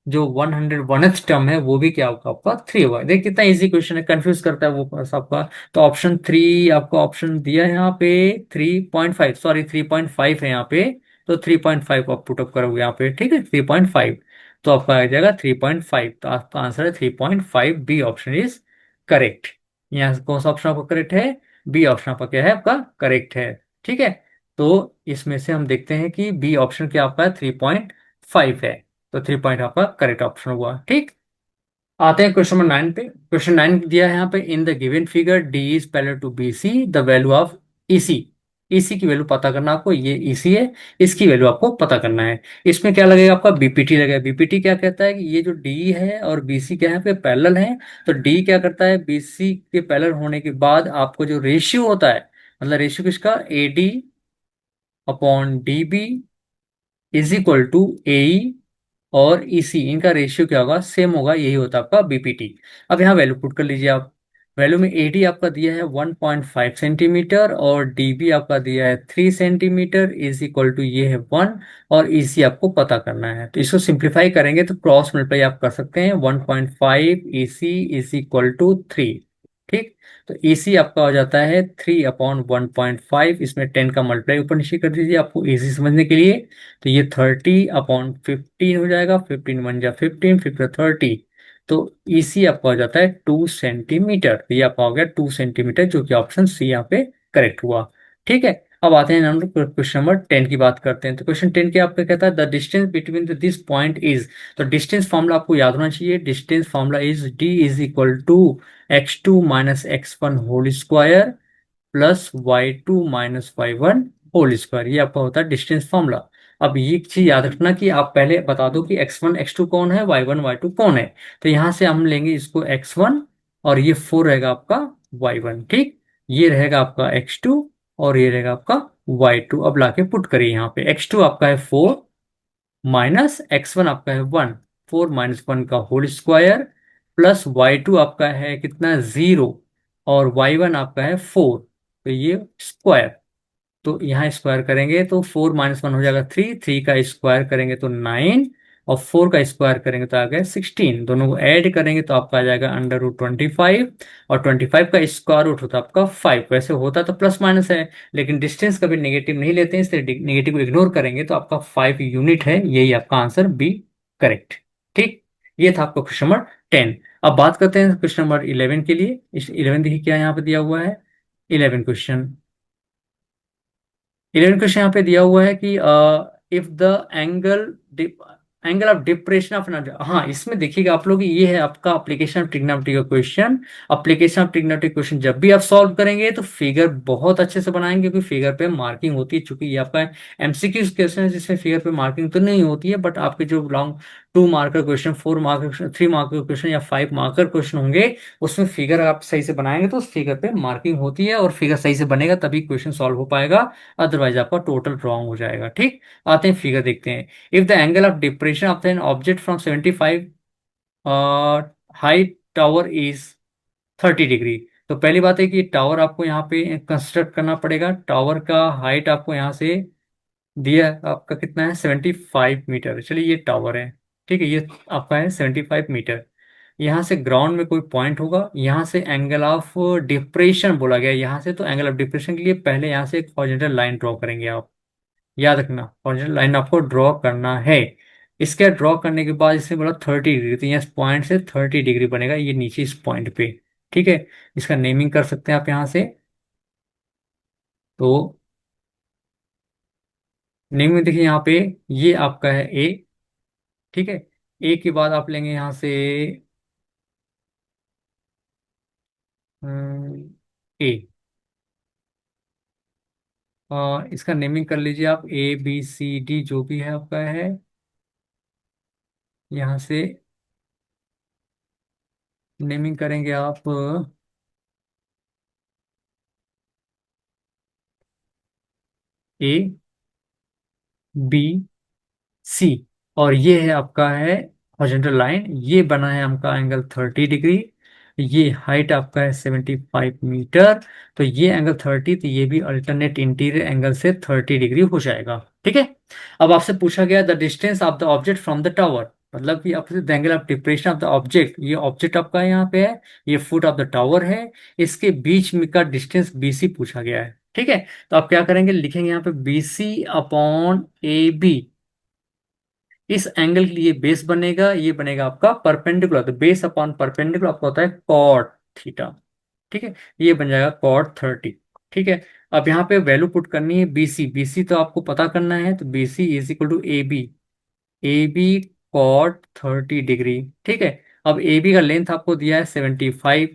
जो 101th टर्म है वो भी क्या होगा आपका 3 होगा। देख कितना इजी क्वेश्चन है, कंफ्यूज करता है वो बस आपका। तो ऑप्शन 3 आपको ऑप्शन दिया है यहाँ पे 3.5, सॉरी 3.5 है यहाँ पे। तो 3.5 आप पुटअप करोगे यहाँ पे, ठीक है 3.5। तो आपका आ जाएगा 3.5, तो आपका आंसर है 3.5, बी ऑप्शन इज करेक्ट। यहाँ से कौन सा ऑप्शन आपका करेक्ट है? बी ऑप्शन आपका क्या है, आपका करेक्ट है। ठीक है, तो इसमें से हम देखते हैं कि बी ऑप्शन क्या आपका 3.5 है। तो 3 पॉइंट आपका करेक्ट ऑप्शन हुआ। ठीक, आते हैं क्वेश्चन नंबर 9 पे। क्वेश्चन 9 दिया है यहाँ पे, in the given figure D is parallel to B C, the value of E C. E C की वैल्यू पता करना आपको, ये ई सी है, इसकी वैल्यू आपको पता करना है। इसमें क्या लगेगा आपका, बीपीटी लगेगा। बीपीटी क्या कहता है कि ये जो डी है और बीसी क्या है पे पैरेलल है। तो डी क्या करता है, बीसी के पैरेलल होने के बाद आपको जो रेशियो होता है, मतलब रेशियो किसका, A D upon D B is equal to A और ईसी, इनका रेशियो क्या होगा, सेम होगा। यही होता है आपका बीपीटी। अब यहाँ वैल्यू पुट कर लीजिए आप। वैल्यू में एडी आपका दिया है 1.5 सेंटीमीटर और डीबी आपका दिया है 3 सेंटीमीटर, इज इक्वल टू ये है 1। और ईसी आपको पता करना है, तो इसको सिंप्लीफाई करेंगे तो क्रॉस मल्टीप्लाई आप कर सकते हैं। 1.5 ईसी इज इक्वल टू 3। ठीक, तो ईसी आपका हो जाता है 3/1.5। इसमें 10 का मल्टीप्लाई ऊपर नीचे कर दीजिए आपको इजी समझने के लिए। तो ये 30/15 हो जाएगा। 15 1 जा 15, 15 30। तो इसी आपका हो जाता है 2 सेंटीमीटर। तो ये आपका हो गया 2 सेंटीमीटर, जो कि ऑप्शन सी यहाँ पे करेक्ट हुआ। ठीक है, अब आते हैं हम लोग क्वेश्चन नंबर 10 की बात करते हैं। तो क्वेश्चन 10 के आपका कहता है the distance between this point is. तो डिस्टेंस फॉर्मूला आपको याद होना चाहिए। Distance formula is D is equal to x2 minus x1 whole square plus y2 - y1 whole square. ये आपका होता है डिस्टेंस फॉर्मूला। अब ये चीज याद रखना कि आप पहले बता दो कि x1 x2 कौन है, y1 y2 कौन है। तो यहां से हम लेंगे इसको x1 और ये 4 रहेगा आपका y1। ठीक, ये रहेगा आपका x2 और ये रहेगा आपका y2। अब लाके पुट करिए यहाँ पे, x2 आपका है 4 माइनस x1 आपका है 1, 4 - 1 का होल स्क्वायर प्लस y2 आपका है कितना 0 और y1 आपका है 4। तो ये स्क्वायर, तो यहाँ स्क्वायर करेंगे तो 4 - 1 हो जाएगा 3, 3 का स्क्वायर करेंगे तो 9 और 4 का स्क्वायर करेंगे तो आ गया 16। दोनों को ऐड करेंगे तो आपका आ जाएगा √25 और 25 का स्क्वायर रूट होता है आपका 5। वैसे होता तो प्लस माइनस है, लेकिन डिस्टेंस कभी नेगेटिव नहीं लेते हैं, इसलिए नेगेटिव को इग्नोर करेंगे तो आपका 5 यूनिट है। यही आपका आंसर बी करेक्ट। ठीक, ये था आपका क्वेश्चन नंबर 10। अब बात करते हैं क्वेश्चन नंबर 11 के लिए। इस 11 देखिए क्या यहाँ पे दिया हुआ है। 11 क्वेश्चन, 11 क्वेश्चन यहाँ पे दिया हुआ है कि if the angle of depression of, हाँ इसमें देखिएगा आप लोग, ये है आपका एप्लीकेशन ऑफ ट्रिग्नोमेट्री का question. Application of trigonometry question जब भी आप सॉल्व करेंगे तो फिगर बहुत अच्छे से बनाएंगे, क्योंकि फिगर पे मार्किंग होती है। चूंकि ये आपका एमसीक्यू क्वेश्चन है जिसमें फिगर पे मार्किंग तो नहीं होती है, बट आपके जो long 2 marker question, 4 marker question, 3 marker question या 5 मार्कर क्वेश्चन होंगे, उसमें फिगर आप सही से बनाएंगे तो उस फिगर पे मार्किंग होती है, और फिगर सही से बनेगा तभी क्वेश्चन सॉल्व हो पाएगा, अदरवाइज आपका टोटल रॉन्ग हो जाएगा। ठीक, आते हैं फिगर देखते हैं। If the angle of depression of an object from 75 height tower is 30 degree. तो पहली बात है कि टावर आपको यहाँ पे कंस्ट्रक्ट करना पड़ेगा। टावर का हाइट आपको यहाँ से दिया है, आपका कितना है 75 मीटर। चलिए ये टावर है, ठीक है, ये आपका है 75 मीटर। यहाँ से ग्राउंड में कोई पॉइंट होगा, यहाँ से एंगल ऑफ डिप्रेशन बोला गया। यहाँ से तो एंगल ऑफ डिप्रेशन के लिए पहले यहाँ से एक हॉरिजॉन्टल लाइन ड्रॉ करेंगे आप। याद रखना, हॉरिजॉन्टल लाइन आपको ड्रॉ करना है। इसके ड्रॉ करने के बाद इससे बोला 30 डिग्री, तो यहाँ पॉइंट से 30 डिग्री बनेगा, ये नीचे इस पॉइंट पे। ठीक है, इसका नेमिंग कर सकते हैं आप यहाँ से। तो नेमिंग देखिए यहाँ पे, ये आपका है ए। ठीक है, ए के बाद आप लेंगे यहाँ से ए, इसका नेमिंग कर लीजिए आप, ABCD जो भी है आपका है। यहाँ से नेमिंग करेंगे आप ABC, और ये है आपका है हॉरिजॉन्टल लाइन, ये बना है आपका एंगल 30 डिग्री। ये हाइट आपका है 75 मीटर। तो ये एंगल 30, तो ये भी अल्टरनेट इंटीरियर एंगल से 30 डिग्री हो जाएगा। ठीक है, अब आपसे पूछा गया the distance of the object from the tower. मतलब कि opposite the angle of depression of the object, ये ऑब्जेक्ट आपका यहाँ पे है, ये फुट ऑफ द टावर है, इसके बीच में का डिस्टेंस बीसी पूछा गया है। ठीक है, तो आप क्या करेंगे, लिखेंगे यहाँ पे बीसी अपॉन ए बी। इस एंगल के लिए बेस बनेगा, ये बनेगा आपका परपेंडिकुलर, तो बेस अपॉन परपेंडिकुलर आपका होता है कॉट थीटा। ठीक है, ये बन जाएगा कॉट 30। ठीक है, अब यहाँ पे वैल्यू पुट करनी है बीसी, बीसी तो आपको पता करना है, तो BC is equal to A B, A B cot 30 degree. ठीक है, अब ए बी का लेंथ आपको दिया है 75,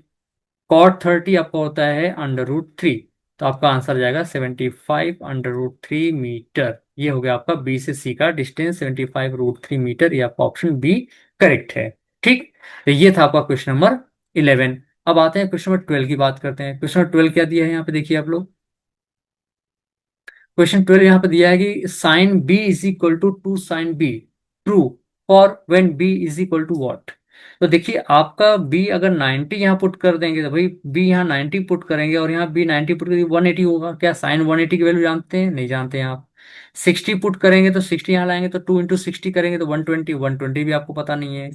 कॉट 30 आपका होता है √3, तो आपका आंसर जाएगा 75 √3 मीटर। ये हो गया आपका बी से सी का डिस्टेंस 75 √3 मीटर, ये आपका ऑप्शन बी करेक्ट है। ठीक, तो ये था आपका क्वेश्चन नंबर 11। अब आते हैं क्वेश्चन नंबर 12 की बात करते हैं। क्वेश्चन नंबर 12 क्या दिया है यहाँ पे देखिए आप लोग। क्वेश्चन 12 यहाँ पे दिया है कि sine B is equal to 2 sin B true for when B is equal to what. तो देखिए आपका बी अगर 90 यहाँ पुट कर देंगे तो भाई बी यहाँ 90 पुट करेंगे, और यहाँ बी 90 पुट करेंगे 180 होगा। क्या साइन 180 की वैल्यू जानते हैं? नहीं जानते हैं आप। 60 पुट करेंगे तो 60 यहाँ लाएंगे, तो 2 × 60 करेंगे तो 120, 120 भी आपको पता नहीं है।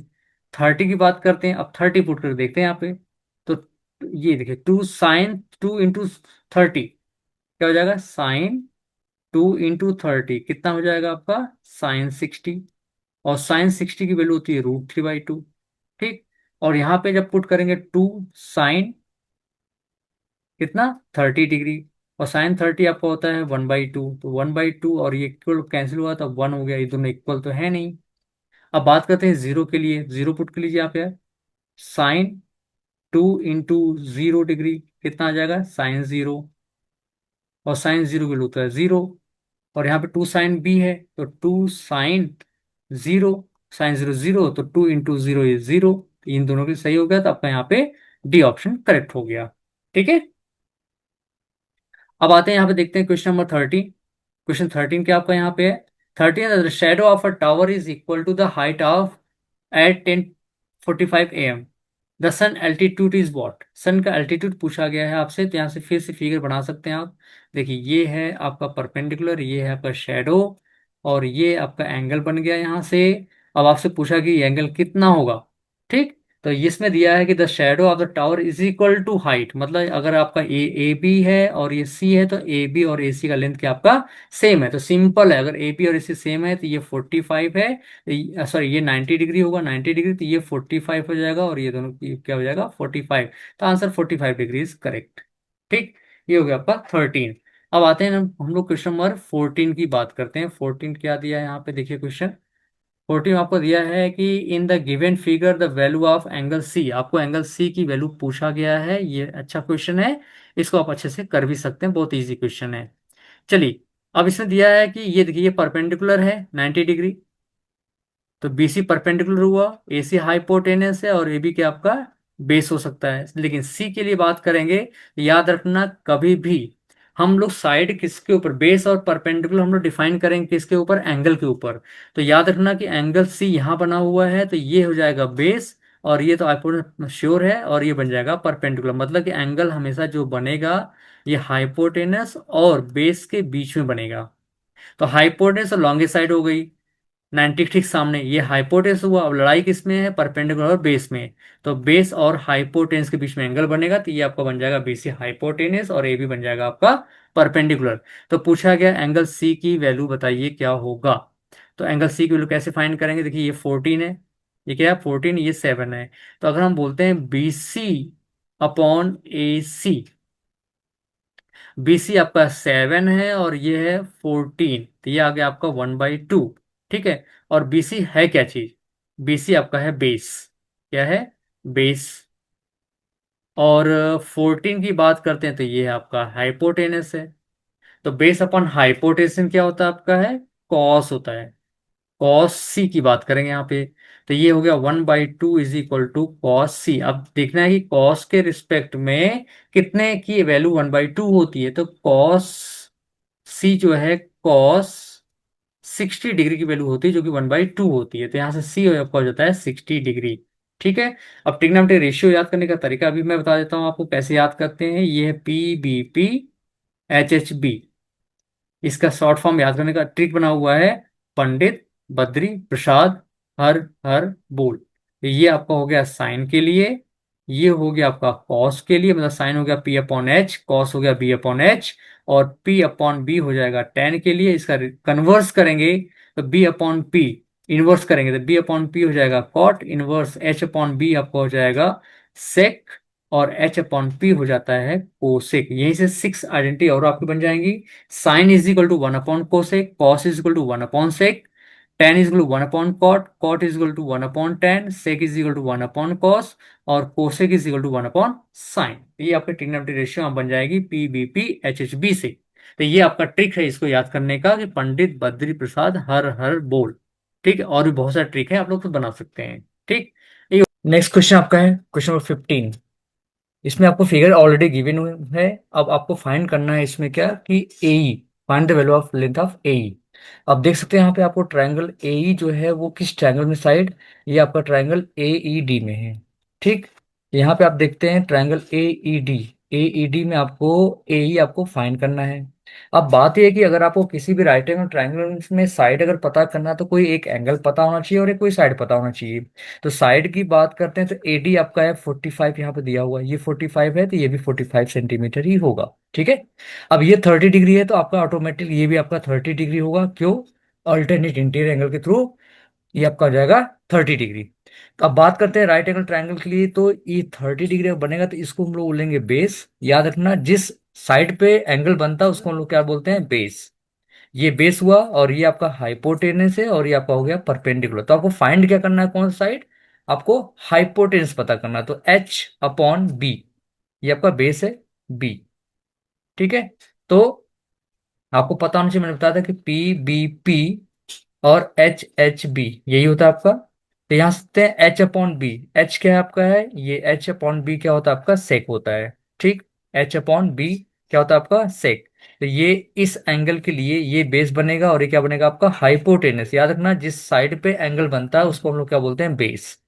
30 की बात करते हैं, अब 30 पुट करके देखते हैं यहाँ पे। तो ये देखिए 2 sin 2 × 30 क्या हो जाएगा, sin 2 × 30 कितना हो जाएगा आपका, sin 60। और sin 60 की वैल्यू होती है √3/2। ठीक, और यहाँ पे जब पुट करेंगे 2 sin कितना 30 डिग्री, और sin 30 आपका होता है 1/2, तो 1/2 और ये इक्वल कैंसिल हुआ तो 1 हो गया, ये दोनों इक्वल तो है नहीं। अब बात करते हैं जीरो के लिए, जीरो पुट कर लीजिए आप यार। sin 2 × 0 डिग्री कितना आ जाएगा, sin 0, और sin 0 की वैल्यू होता है 0। और यहाँ पे 2 sin B है, तो 2 sin 0, sin 0 0, तो 2 × 0 इज 0, इन दोनों की सही हो गया, तो आपका यहाँ पे डी ऑप्शन करेक्ट हो गया। ठीक है, अब आते हैं यहाँ पे देखते हैं क्वेश्चन नंबर 13। क्वेश्चन 13 क्या आपका यहाँ पे है, 13 shadow of a tower is equal to the height of at 10:45 AM। The sun altitude is what. Sun का एल्टीट्यूड पूछा गया है आपसे, तो यहाँ से फिर से फिगर बना सकते हैं आप। देखिए ये है आपका परपेंडिकुलर, ये है आपका शेडो, और ये आपका एंगल बन गया यहाँ से। अब आपसे पूछा कि ये एंगल कितना होगा। ठीक, तो इसमें दिया है कि the shadow of the tower is equal to height, मतलब अगर आपका ए बी है और ये सी है, तो ए बी और ए सी का लेंथ क्या आपका सेम है, तो सिंपल है। अगर ए बी और ए सी सेम है तो ये 45 है, सॉरी ये 90 डिग्री होगा, 90 डिग्री, तो ये 45 हो जाएगा, और ये दोनों क्या हो जाएगा 45। तो आंसर 45 डिग्री इज करेक्ट। ठीक, ये हो गया आपका 13। अब आते हैं हम लोग क्वेश्चन नंबर 14 की बात करते हैं। 14 क्या दिया है यहाँ पे देखिए, क्वेश्चन 14 आपको दिया है कि in the given figure the value of angle C, आपको एंगल सी की वैल्यू पूछा गया है। ये अच्छा क्वेश्चन है, इसको आप अच्छे से कर भी सकते हैं, बहुत इजी क्वेश्चन है। चलिए, अब इसमें दिया है कि ये देखिए ये परपेंडिकुलर है 90 डिग्री, तो बीसी परपेंडिकुलर हुआ, एसी हाइपोटेनस है, और एबी के आपका बेस हो सकता है। लेकिन सी के लिए बात करेंगे, याद रखना कभी भी हम लोग साइड किसके ऊपर, बेस और परपेंडिकुलर हम लोग डिफाइन करेंगे किसके ऊपर, एंगल के ऊपर। तो याद रखना कि एंगल सी यहाँ बना हुआ है, तो ये हो जाएगा बेस, और ये तो आपको श्योर है, और ये बन जाएगा परपेंडिकुलर। मतलब कि एंगल हमेशा जो बनेगा ये हाइपोटेनस और बेस के बीच में बनेगा। तो हाइपोटेनस और लॉन्गेस्ट साइड हो गई 90 ठीक सामने, ये हाइपोटेन्स हुआ। अब लड़ाई किस में है, परपेंडिकुलर और बेस में। तो बेस और हाइपोटेन्स के बीच में एंगल बनेगा, तो ये आपका बन जाएगा बीसी हाइपोटेनस, और ए बी बन जाएगा आपका परपेंडिकुलर। तो पूछा गया एंगल सी की वैल्यू बताइए क्या होगा। तो एंगल सी की वैल्यू कैसे फाइंड करेंगे, देखिए ये 14 है, ये क्या है 14, ये 7 है। तो अगर हम बोलते हैं बी सी अपॉन ए सी, BC आपका 7 है और ये है 14, तो ये आ गया आपका 1/2। ठीक है, और BC है क्या चीज, BC आपका है बेस, क्या है बेस। और 14 की बात करते हैं तो ये है आपका हाइपोटेनस है। तो बेस अपॉन हाइपोटेनस क्या होता है आपका, है कॉस होता है। कॉस सी की बात करेंगे यहाँ पे, तो ये हो गया 1/2 इज इक्वल टू कॉस सी। अब देखना है कि कॉस के रिस्पेक्ट में कितने की वैल्यू 1/2 होती है, तो कॉस सी जो है कॉस 60 डिग्री की वैल्यू होती है, जो कि 1/2 होती है। तो यहाँ से सी आपका हो जाता है 60 डिग्री। ठीक है, अब ट्रिग्नोमेट्री रेशियो याद करने का तरीका भी मैं बता देता हूँ आपको कैसे याद करते हैं। ये है PBP HHB, इसका शॉर्ट फॉर्म याद करने का ट्रिक बना हुआ है, पंडित बद्री प्रसाद हर हर बोल। ये आपका हो गया साइन के लिए, ये हो गया आपका कॉस के लिए, मतलब साइन हो गया पी अपॉन एच, कॉस हो गया बी अपॉन एच, और पी अपॉन बी हो जाएगा टेन के लिए। इसका कन्वर्स करेंगे तो बी अपॉन पी, इनवर्स करेंगे तो बी अपॉन पी हो जाएगा cot, inverse H upon B आपका हो जाएगा सेक, और एच अपॉन पी हो जाता है कोसेक। यहीं से 6 आइडेंटिटी और आपकी बन जाएंगी। Sine is equal to 1 upon cosec, cos is equal to 1 upon sec, tan is equal to 1 upon cot, cot is equal to 1 upon tan, sec is equal to 1 upon cos, और cosec is equal to 1 upon sine. ये आपके trigonometry ratio बन जाएगी P B P H H B से। तो ये आपका trick है इसको याद करने का कि पंडित बद्री प्रसाद हर हर बोल। ठीक है, और भी बहुत सारे ट्रिक है, आप लोग खुद बना सकते हैं। ठीक। नेक्स्ट क्वेश्चन आपका है क्वेश्चन नंबर 15। इसमें आपको फिगर ऑलरेडी गिवन है। अब आपको फाइंड करना है इसमें क्या कि A E, find the value of length of A E. अब देख सकते हैं यहाँ पे आपको ट्रायंगल एई जो है वो किस ट्रायंगल में साइड, ये आपका ट्रायंगल एईडी में है। ठीक। यहाँ पे आप देखते हैं ट्रायंगल एईडी, एईडी में आपको एई आपको फाइंड करना है। अब बात यह है कि अगर आपको किसी भी राइट एंगल ट्रायंगल में साइड अगर पता करना है तो कोई एक एंगल पता होना चाहिए और एक कोई साइड पता होना चाहिए। तो साइड की बात करते हैं तो एडी आपका है 45, यहाँ पे दिया हुआ है, ये 45 है तो ये भी 45 सेंटीमीटर ही होगा। ठीक है। अब ये 30 डिग्री है तो आपका ऑटोमेटिक ये भी आपका 30 डिग्री होगा। क्यों? अल्टरनेट इंटीरियर एंगल के थ्रू ये आपका हो जाएगा 30 डिग्री। तो अब बात करते हैं राइट एंगल ट्रायंगल के लिए, तो ये 30 डिग्री बनेगा तो इसको हम लोग बोलेंगे बेस। याद रखना जिस साइड पे एंगल बनता है उसको हम लोग क्या बोलते हैं, बेस। ये बेस हुआ, और ये आपका हाइपोटेनस है, और ये आपका हो गया परपेंडिकुलर। तो आपको फाइंड क्या करना है, कौन सा साइड, आपको हाइपोटेनस पता करना है। तो एच अपॉन बी, ये आपका बेस है बी। ठीक है। तो आपको पता होना चाहिए, मैंने बताया था कि पी बी पी और एच एच बी यही होता है आपका। तो यहां सकते हैं एच अपॉन बी, एच क्या है आपका है, ये एच अपॉन बी क्या होता है आपका, सेक होता है। ठीक। एच अपॉन बी क्या होता है आपका, सेक। तो ये इस एंगल के लिए ये बेस बनेगा, और ये क्या बनेगा आपका हाइपोटेनस। याद रखना जिस साइड पे एंगल बनता है उसको हम लोग क्या बोलते हैं, बेस।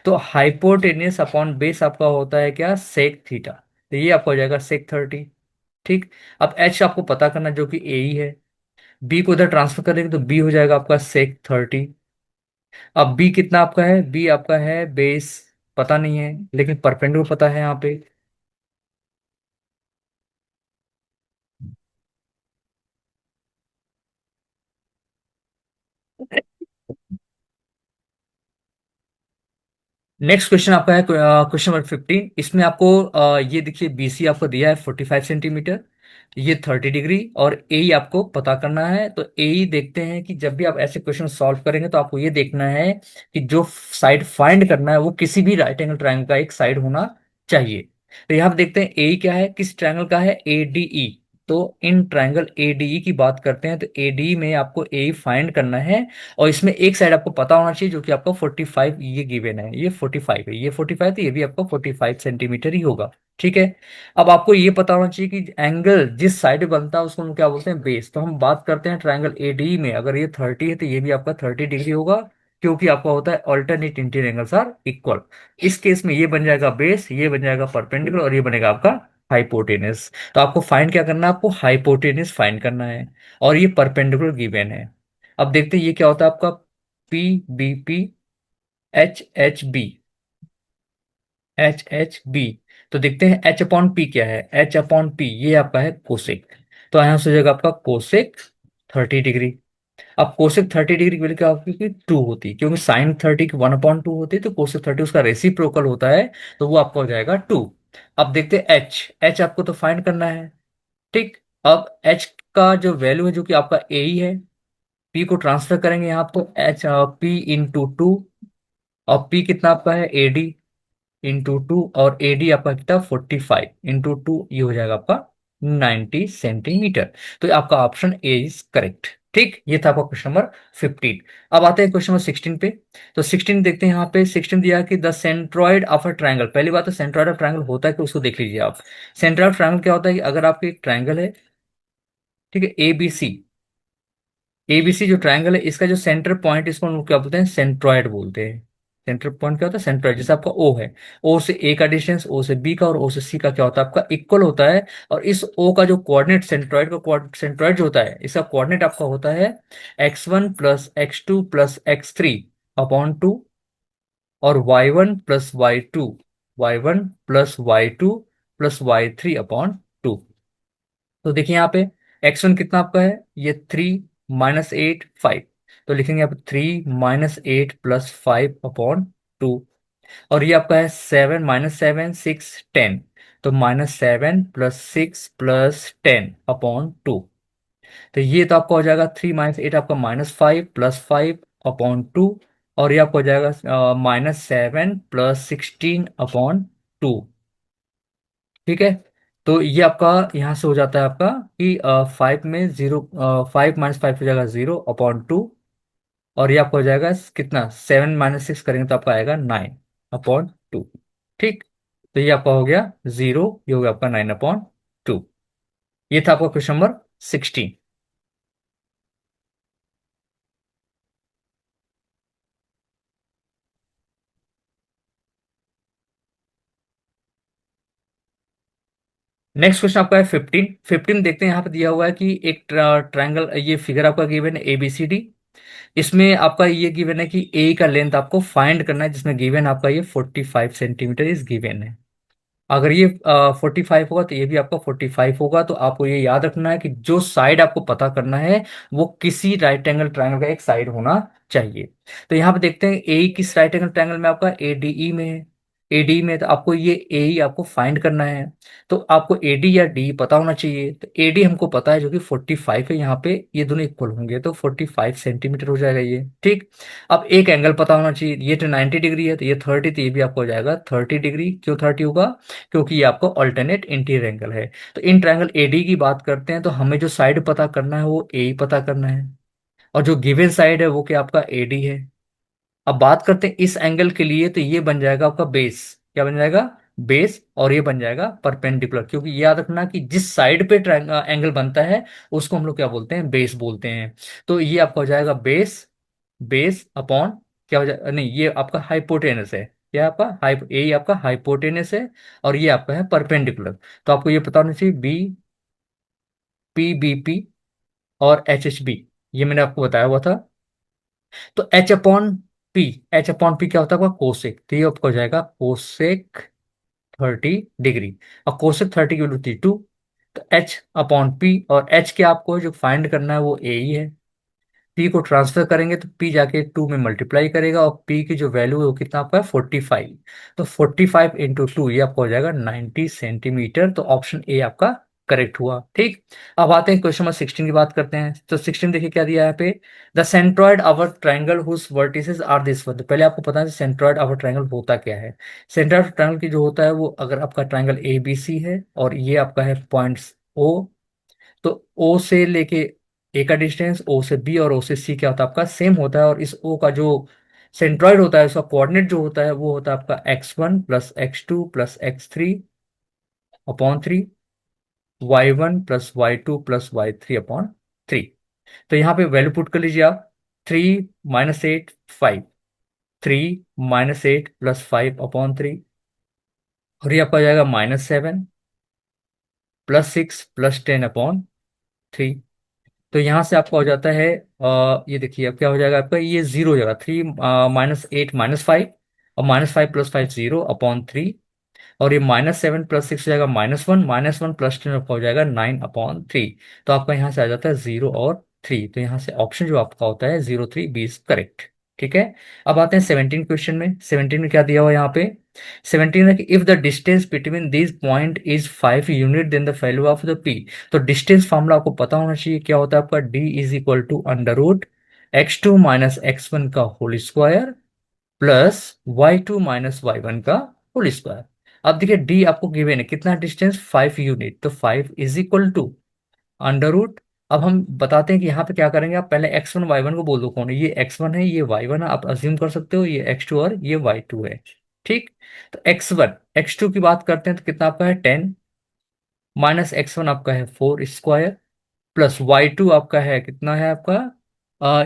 तो हाइपोटेनस अपॉन बेस आपका होता है क्या, सेक थीटा। तो ये आपका हो जाएगा सेक 30। ठीक। अब एच आपको पता करना जो कि ए ही है, बी को इधर ट्रांसफर करेंगे तो बी हो जाएगा आपका सेक 30। अब बी कितना आपका है, बी आपका है बेस, पता नहीं है लेकिन परपेंडिकुलर पता है यहाँ पे। नेक्स्ट क्वेश्चन आपका है क्वेश्चन नंबर 15। इसमें आपको ये देखिए बीसी आपको दिया है 45 सेंटीमीटर, ये 30 डिग्री, और ए आपको पता करना है। तो ए देखते हैं कि जब भी आप ऐसे क्वेश्चन सॉल्व करेंगे तो आपको ये देखना है कि जो साइड फाइंड करना है वो किसी भी राइट एंगल ट्रायंगल का एक साइड होना चाहिए। तो यहाँ पे देखते हैं ए क्या है, किस ट्रायंगल का है, एडीई। तो इन ट्रायंगल एडीई की बात करते हैं तो एडी में आपको ए फाइंड करना है, और इसमें एक साइड आपको पता होना चाहिए जो कि आपका 45 ये गिवन है, ये 45 है, ये 45 तो ये भी आपका 45 सेंटीमीटर ही होगा। ठीक है। अब आपको ये पता होना चाहिए कि एंगल जिस साइड बनता है उसको हम क्या बोलते हैं, बेस। तो हम बात करते हैं ट्रायंगल एडी में, अगर ये 30 है तो ये भी आपका 30 डिग्री होगा, क्योंकि आपका होता है alternate interior angles are equal. इस केस में ये बन जाएगा बेस, ये बन जाएगा परपेंडिकुलर, और ये बनेगा आपका हाइपोटेनस। तो आपको फाइंड क्या करना है, आपको हाइपोटेनस फाइंड करना है, और ये परपेंडिकुलर गिवन है। अब देखते हैं ये क्या होता है आपका, P B P H H B, H H B. तो देखते हैं एच अपॉन पी क्या है, एच अपॉन पी ये आपका है कोसेक। तो यहां से हो जाएगा आपका कोसेक 30 डिग्री। अब कोसेक 30 डिग्री की वैल्यू क्या होगी, 2 होती है, क्योंकि साइन 30 की 1/2 होती है, तो कोसेक 30 उसका रेसिप्रोकल होता है, तो वो आपका हो जाएगा 2। अब देखते हैं एच, एच आपको तो फाइंड करना है। ठीक। अब एच का जो वैल्यू है जो कि आपका ए ही है, पी को ट्रांसफर करेंगे यहाँ तो एच पी इंटू 2, और पी कितना आपका है, एडी इंटू 2, और एडी आपका कितना 45 इंटू 2, ये हो जाएगा आपका 90 सेंटीमीटर। तो ये आपका ऑप्शन ए इज करेक्ट। ठीक। ये था आपका क्वेश्चन नंबर 15। अब आते हैं क्वेश्चन नंबर 16 पे। तो 16 देखते हैं, यहाँ पे 16 दिया कि the centroid of a triangle. पहली बात तो सेंट्रॉइड ऑफ ट्रायंगल होता है कि उसको देख लीजिए आप। सेंट्रॉइड ऑफ ट्रायंगल क्या होता है कि अगर आपके एक ट्रायंगल है, ठीक है, एबीसी, एबीसी जो ट्रायंगल है इसका जो सेंटर पॉइंट, इसको हम लोग क्या बोलते हैं, सेंट्रॉइड बोलते हैं। सेंटर पॉइंट क्या होता है, सेंट्रॉइड। जैसे आपका ओ है, ओ से ए का डिस्टेंस, ओ से बी का और ओ से सी का क्या होता है आपका इक्वल होता है। और इस ओ का जो कोऑर्डिनेट, सेंट्रॉइड का सेंट्रॉइड जो होता है इसका कोऑर्डिनेट आपका होता है x1 plus x2 plus x3, upon two, और y1 + y2, y1 + y2 +y3 upon two. तो देखिए यहाँ पे x1 कितना आपका है, ये 3 - 8 5। तो लिखेंगे आप 3 - 8 +5 अपॉन टू। और ये आपका है 7 - 7 6 10। तो -7 + 6 + 10 अपॉन टू। तो ये तो आपका हो जाएगा 3 - 8 आपका -5 +5 अपॉन टू। और ये आपका हो जाएगा -7 + 16 अपॉन टू। ठीक है। तो ये आपका यहाँ से हो जाता है आपका कि 5 में 0, 5 - 5 हो जाएगा 0 अपॉन टू। और ये आपका हो जाएगा कितना, 7 - 6 करेंगे तो आपका आएगा 9 अपॉन टू। ठीक। तो ये आपका हो गया 0, ये हो गया आपका 9/2। ये था आपका क्वेश्चन नंबर 16। नेक्स्ट क्वेश्चन आपका है 15। 15 देखते हैं, यहाँ पे दिया हुआ है कि एक ट्रायंगल, ये फिगर आपका गिवन है ABCD। इसमें आपका ये गिवन है कि ए का लेंथ आपको फाइंड करना है, जिसमें गिवन आपका ये 45 सेंटीमीटर इज गिवन है। अगर ये 45 होगा तो ये भी आपका 45 होगा। तो आपको ये याद रखना है कि जो साइड आपको पता करना है वो किसी राइट एंगल ट्रायंगल का एक साइड होना चाहिए। तो यहाँ पे देखते हैं ए किस राइट एंगल ट्रायंगल में आपका ADE में है। ADE में तो आपको ये AE आपको फाइंड करना है। तो आपको AD या D पता होना चाहिए। तो AD हमको पता है जो कि 45 है, यहाँ पे ये दोनों इक्वल होंगे तो 45 सेंटीमीटर हो जाएगा ये। ठीक। अब एक एंगल पता होना चाहिए, ये तो 90 डिग्री है, तो ये 30, तो ये भी आपको हो जाएगा 30 डिग्री। क्यों 30 होगा, क्योंकि ये आपको अल्टरनेट इंटीरियर एंगल है। तो इन ट्रायंगल एडी की बात करते हैं तो हमें जो साइड पता करना है वो ए पता करना है। और जो गिवन साइड है वो क्या आपका AD है। अब बात करते हैं इस एंगल के लिए, तो ये बन जाएगा आपका बेस। क्या बन जाएगा, बेस। और ये बन जाएगा परपेंडिकुलर, क्योंकि ये याद रखना कि जिस साइड पे एंगल बनता है उसको हम लोग क्या बोलते हैं, बेस बोलते हैं। तो ये आपका हो जाएगा बेस, बेस अपॉन क्या हो जाएगा, नहीं ये आपका हाइपोटेनस है। क्या आपका ये आपका हाइपोटेनस है। और ये आपका है परपेंडिकुलर। तो आपको ये पता होना चाहिए BPBP और HHB, ये मैंने आपको बताया हुआ था। तो H/P, H/P क्या होता है आपका कोसेक। तो ये आपको हो जाएगा कोसेक 30 डिग्री। और कोसेक 30 की वैल्यू थी 2। तो H/P, और H के आपको जो फाइंड करना है वो A ही है। P को ट्रांसफर करेंगे तो P जाके 2 में मल्टीप्लाई करेगा, और P की जो वैल्यू है वो कितना आपका है 45। तो 45 × 2 ये आपका हो जाएगा 90 सेंटीमीटर। तो ऑप्शन ए आपका करेक्ट हुआ। ठीक। अब आते हैं क्वेश्चन नंबर 16 की बात करते हैं। तो 16 देखिए क्या दिया है यहाँ पे, the centroid of a triangle whose vertices are this one. तो पहले आपको पता है सेंट्रॉइड ऑफ अ ट्राइंगल होता क्या है। सेंट्रॉइड ऑफ ट्राइंगल की जो होता है वो, अगर आपका ट्राइंगल ABC है और ये आपका है पॉइंट्स O, तो ओ से लेके ए का डिस्टेंस, ओ से बी और ओ से सी क्या होता है आपका सेम होता है। और इस ओ का जो सेंट्रॉइड होता है उसका कोऑर्डिनेट जो होता है वो होता है आपका x1 + x2 + x3 upon 3, y1 + y2 + y3 upon 3। तो यहाँ पे वैल्यू पुट कर लीजिए आप। 3 - 8 5, 3 - 8 + 5 अपॉन 3। और ये आपका आ जाएगा -7 + 6 + 10 अपॉन 3। तो यहाँ से आपका हो जाता है ये देखिए अब क्या हो जाएगा आपका, ये जीरो हो जाएगा। 3 - 8 -5, और -5 + 5 0/3। और ये -7 + 6 हो जाएगा -1, -1 + 10 आपका हो जाएगा 9/3। तो आपका यहाँ से आ जाता है 0 और 3। तो यहाँ से ऑप्शन जो आपका होता है 0 3 बी इज करेक्ट। ठीक है। अब आते हैं 17 क्वेश्चन में। 17 में क्या दिया हुआ है यहाँ पे, 17 है कि if the distance between this point is 5 unit then the value of the P. तो डिस्टेंस फॉर्मूला आपको पता होना चाहिए, क्या होता है आपका, D = √x2 - x1 का होल स्क्वायर +y2 - y1 का होल स्क्वायर। अब देखिए डी आपको गिवन है कितना डिस्टेंस, 5 यूनिट। तो 5 = अंडर रूट। अब हम बताते हैं कि यहाँ पे क्या करेंगे, आप पहले x1 y1 को बोल दो कौन है, ये x1 है ये y1 है, आप अज्यूम कर सकते हो ये x2 और ये y2 है। ठीक। तो x1 x2 की बात करते हैं तो कितना आपका है 10, -x1 आपका है 4 स्क्वायर, +y2 आपका है कितना है आपका,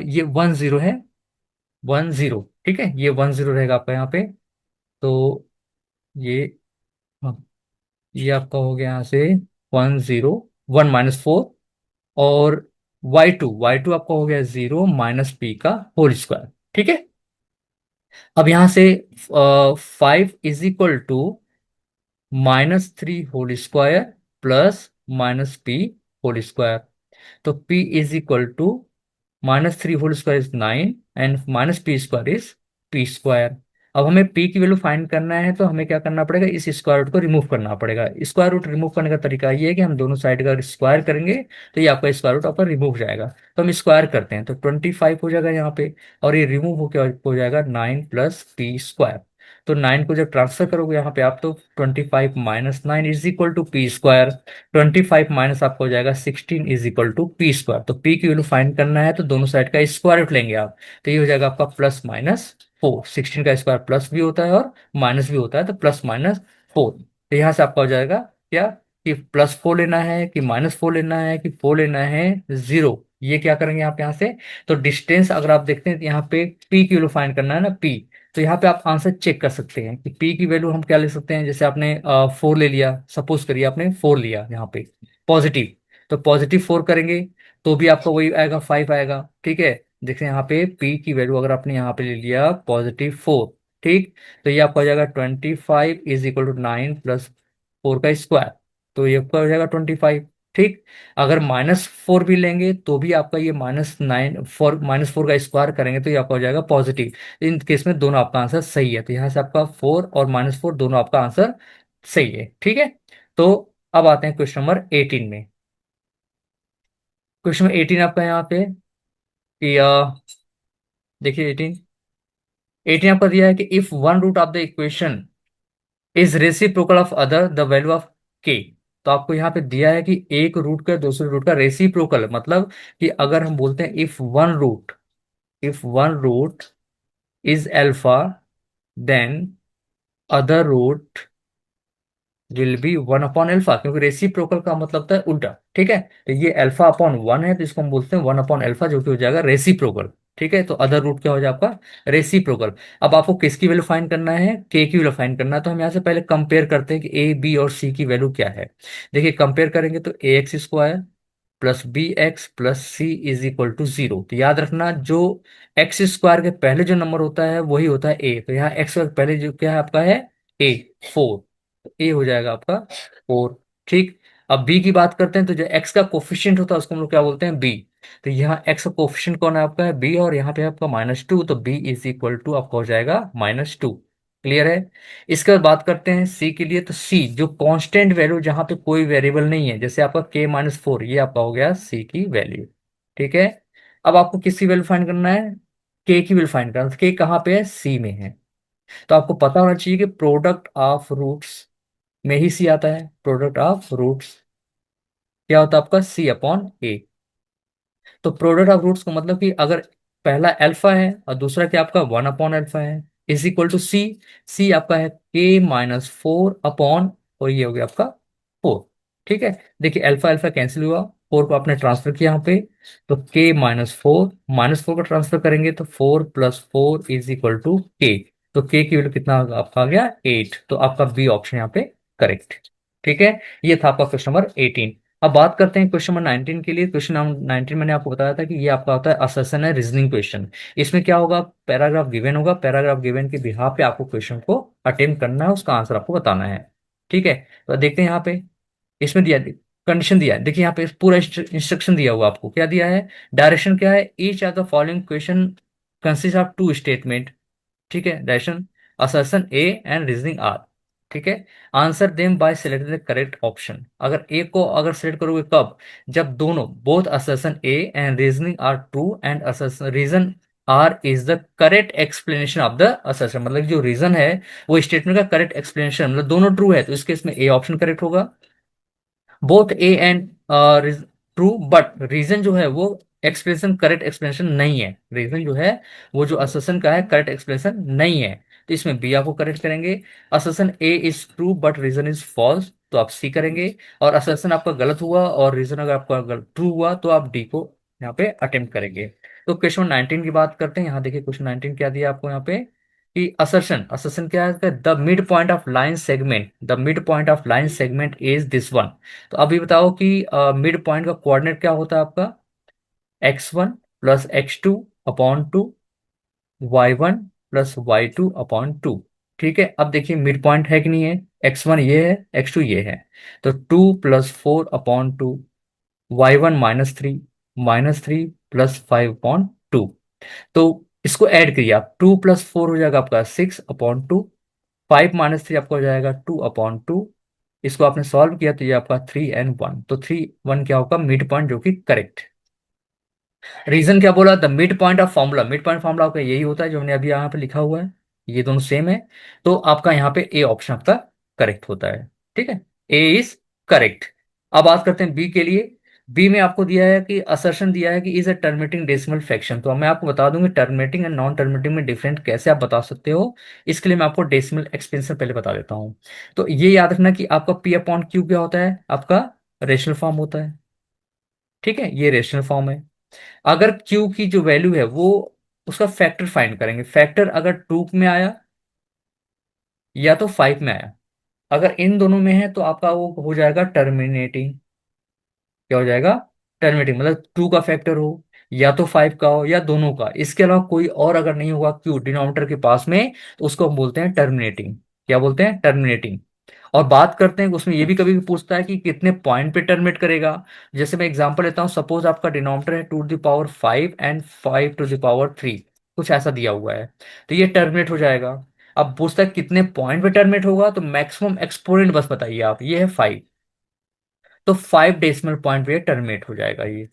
ये 10 है, 10। ठीक है, ये 10 रहेगा आपका यहाँ पे। तो ये, हाँ, ये आपका हो गया यहाँ से 10, 1 - 4, और y2 आपका हो गया 0 - p का होल स्क्वायर। ठीक है। अब यहां से 5 = -3 whole square plus -p whole square. तो p -3 whole square is 9 and -p square is p square. अब हमें p की वैल्यू फाइंड करना है तो हमें क्या करना पड़ेगा, इस स्क्वायर रूट को रिमूव करना पड़ेगा। स्क्वायर रूट रिमूव करने का तरीका ये है कि हम दोनों साइड का स्क्वायर करेंगे तो ये आपका स्क्वायर रूट आपका रिमूव हो जाएगा। तो हम स्क्वायर करते हैं तो 25 हो जाएगा यहाँ पे, और ये रिमूव होकर हो जाएगा 9 + p स्क्वायर। तो 9 को जब ट्रांसफर करोगे यहाँ पे आप, तो 25 - 9 = p स्क्वायर। 25 माइनस आपको हो जाएगा 16 = p स्क्वायर। तो p की वैल्यू फाइंड करना है तो दोनों साइड का स्क्वायर रूट लेंगे आप। तो ये हो जाएगा आपका +-4। 16 का स्क्वायर प्लस भी होता है और माइनस भी होता है, तो +-4। तो यहाँ से आपका हो जाएगा क्या, कि +4 लेना है कि -4 लेना है कि 4 लेना है, 0। ये क्या करेंगे आप यहाँ से, तो डिस्टेंस अगर आप देखते हैं तो यहाँ पे p की वैल्यू फाइंड करना है ना, p। तो यहाँ पे आप आंसर चेक कर सकते हैं कि p की वैल्यू हम क्या ले सकते हैं। जैसे आपने 4 ले लिया, सपोज करिए आपने 4 लिया यहाँ पे पॉजिटिव, तो +4 करेंगे तो भी आपका वही आएगा, 5 आएगा। ठीक है, देखिए यहाँ पे p की वैल्यू अगर आपने यहाँ पे ले लिया +4, ठीक, तो ये आपका हो जाएगा 25 = 9 + 4 का स्क्वायर। तो ये आपका हो जाएगा 25। ठीक, अगर -4 भी लेंगे तो भी आपका ये -4 का स्क्वायर करेंगे तो ये आपका हो जाएगा पॉजिटिव। इन केस में दोनों आपका आंसर सही है, तो यहाँ से आपका 4 और -4 दोनों आपका आंसर सही है। ठीक है, तो अब आते हैं क्वेश्चन नंबर 18 में। क्वेश्चन नंबर 18 आपका यहाँ पे कि देखिए 18 आपका दिया है कि if one root of the equation is reciprocal of other the value of K. तो आपको यहाँ पे दिया है कि एक रूट का दूसरे रूट का रेसिप्रोकल, मतलब कि अगर हम बोलते हैं if one root is alpha, then other root will be 1/अल्फा, क्योंकि रेसिप्रोकल का मतलब होता है उल्टा। ठीक है, तो ये अल्फा/1 है तो इसको हम बोलते हैं 1/अल्फा, जो कि हो जाएगा रेसिप्रोकल। ठीक है, तो अदर रूट क्या हो जाएगा आपका, रेसिप्रोकल। अब आपको किसकी वैल्यू फाइंड करना है, के की वैल्यू फाइंड करना है। तो हम यहाँ से पहले कंपेयर करते हैं कि ए बी और सी की वैल्यू क्या है। देखिए कंपेयर करेंगे तो ax² + bx + c = 0। तो याद रखना, जो x² के पहले जो नंबर होता है वही होता है a। तो यहाँ x के पहले जो क्या है आपका है a, 4। तो a हो जाएगा आपका 4। ठीक, अब b की बात करते हैं तो जो x का कोफिशिएंट होता है उसको हम लोग क्या बोलते हैं, b। तो यहाँ x का कोफिशिएंट कौन है आपका है b, और यहाँ पे आपका -2, तो b = आपका हो जाएगा -2। क्लियर है। इसके बाद बात करते हैं सी के लिए, तो सी जो कांस्टेंट वैल्यू जहां पे कोई वेरिएबल नहीं है, जैसे आपका k-4, ये आपका हो गया सी की वैल्यू। ठीक है, अब आपको किसकी वैल्यू फाइंड करना है, के की वैल्यू फाइंड करना है। के कहाँ पे है, सी में है। तो आपको पता होना चाहिए कि प्रोडक्ट ऑफ रूट्स में ही सी आता है। प्रोडक्ट ऑफ रूट्स क्या होता है आपका, c/a। तो प्रोडक्ट ऑफ रूट्स का मतलब कि अगर पहला अल्फा है और दूसरा क्या आपका 1/अल्फा है, = सी। सी आपका है k-4 और ये हो गया आपका 4। ठीक है, देखिए अल्फा अल्फा कैंसिल हुआ, 4 को आपने ट्रांसफर किया यहाँ पे, तो k-4, -4 को ट्रांसफर करेंगे तो 4 + 4 = k। तो k की वैल्यू कितना आपका आ गया, 8। तो आपका बी ऑप्शन यहाँ पे करेक्ट। ठीक है, ये था आपका क्वेश्चन नंबर 18। अब बात करते हैं क्वेश्चन नंबर 19 के लिए। क्वेश्चन नंबर 19 मैंने आपको बताया था कि ये आपका होता है असर्शन है, रीजनिंग क्वेश्चन। इसमें क्या होगा, पैराग्राफ गिवन होगा, पैराग्राफ गिवन के बिहाफ पे आपको क्वेश्चन को अटेम्प्ट करना है, उसका आंसर आपको बताना है। ठीक है, तो देखते हैं यहाँ पे, इसमें दिया कंडीशन दिया है। देखिए यहाँ पे पूरा इंस्ट्रक्शन दिया हुआ आपको, क्या दिया है, डायरेक्शन क्या है, each of the following question consist of two statement. ठीक है, direction assertion A and reasoning R. ठीक है, answer them by select the correct option. अगर ए को अगर सेलेक्ट करोगे कब, जब दोनों both assertion A and reasoning R true and assertion reason R is the correct explanation of the assertion. मतलब जो रीजन है वो स्टेटमेंट का करेक्ट एक्सप्लेनेशन, मतलब दोनों ट्रू है तो इस केस में ए ऑप्शन करेक्ट होगा। Both A and true, but reason जो है वो एक्सप्लेनेशन करेक्ट एक्सप्लेनेशन नहीं है। रीजन जो है वो जो असर्शन का है करेक्ट एक्सप्लेनेशन नहीं है, तो इसमें बी आपको करेक्ट करेंगे। Assertion A is true but reason is false, तो आप सी करेंगे। और असर्शन आपका गलत हुआ और रीजन अगर आपका ट्रू हुआ तो आप डी को यहाँ पे अटेम्प्ट करेंगे। तो क्वेश्चन 19 की बात करते हैं। यहाँ देखिए क्वेश्चन 19 क्या दिया आपको यहाँ पे, कि असर्शन क्या है, the mid point of line segment, the mid point of line segment is this one. तो अभी बताओ कि मिड पॉइंट का कोऑर्डिनेट क्या होता है आपका, x1 + x2/2, y1 plus y2/2। ठीक है, अब देखिए मिड पॉइंट है कि नहीं है, x1 ये है, x2 ये है, तो 2 + 4/2, y1 -3 -3 + 5/2। तो इसको ऐड करिए आप, 2 + 4 हो जाएगा आपका 6/2, 5 - 3 आपका हो जाएगा 2/2। इसको आपने सॉल्व किया तो ये आपका 3 और 1, तो 3 1 क्या होगा, मिड पॉइंट, जो कि करेक्ट। रीजन क्या बोला, the mid point of formula, mid point formula आपका यही होता है जो हमने अभी यहाँ पे लिखा हुआ है, ये दोनों सेम है। तो आपका यहाँ पे ए ऑप्शन आपका करेक्ट होता है। ठीक है, ए इज करेक्ट। अब बात करते हैं बी के लिए। बी में आपको दिया है कि असर्शन दिया है कि is a terminating decimal fraction, तो मैं आपको बता दूंगी टर्मिनेटिंग एंड नॉन टर्मिनेटिंग में डिफरेंट कैसे आप बता सकते हो। इसके लिए मैं आपको डेसिमल एक्सपेंशन पहले बता देता हूँ। तो ये याद रखना कि आपका P/Q क्या होता है, आपका रेशनल फॉर्म होता है। ठीक है, ये रेशनल फॉर्म है। अगर Q की जो वैल्यू है वो, उसका फैक्टर फाइंड करेंगे, फैक्टर अगर 2 में आया या तो 5 में आया, अगर इन दोनों में है तो आपका वो हो जाएगा टर्मिनेटिंग। क्या हो जाएगा, टर्मिनेटिंग, मतलब 2 का फैक्टर हो या तो 5 का हो या दोनों का, इसके अलावा कोई और अगर नहीं होगा Q डिनोमिनेटर के पास में, तो उसको हम बोलते हैं टर्मिनेटिंग। क्या बोलते हैं, टर्मिनेटिंग। और बात करते हैं उसमें ये भी कभी भी पूछता है कि कितने पॉइंट पे टर्मिनेट करेगा। जैसे मैं एग्जांपल लेता हूं, सपोज आपका डिनोमिनेटर है 2 to the power 5 and 5 to the power 3, कुछ ऐसा दिया हुआ है, तो ये टर्मिनेट हो जाएगा। अब पूछता है कितने पॉइंट पे टर्मिनेट होगा, तो मैक्सिमम एक्सपोनेंट बस बताइए आप, ये है 5, तो 5 डेसिमल पॉइंट पे टर्मिनेट हो जाएगा ये।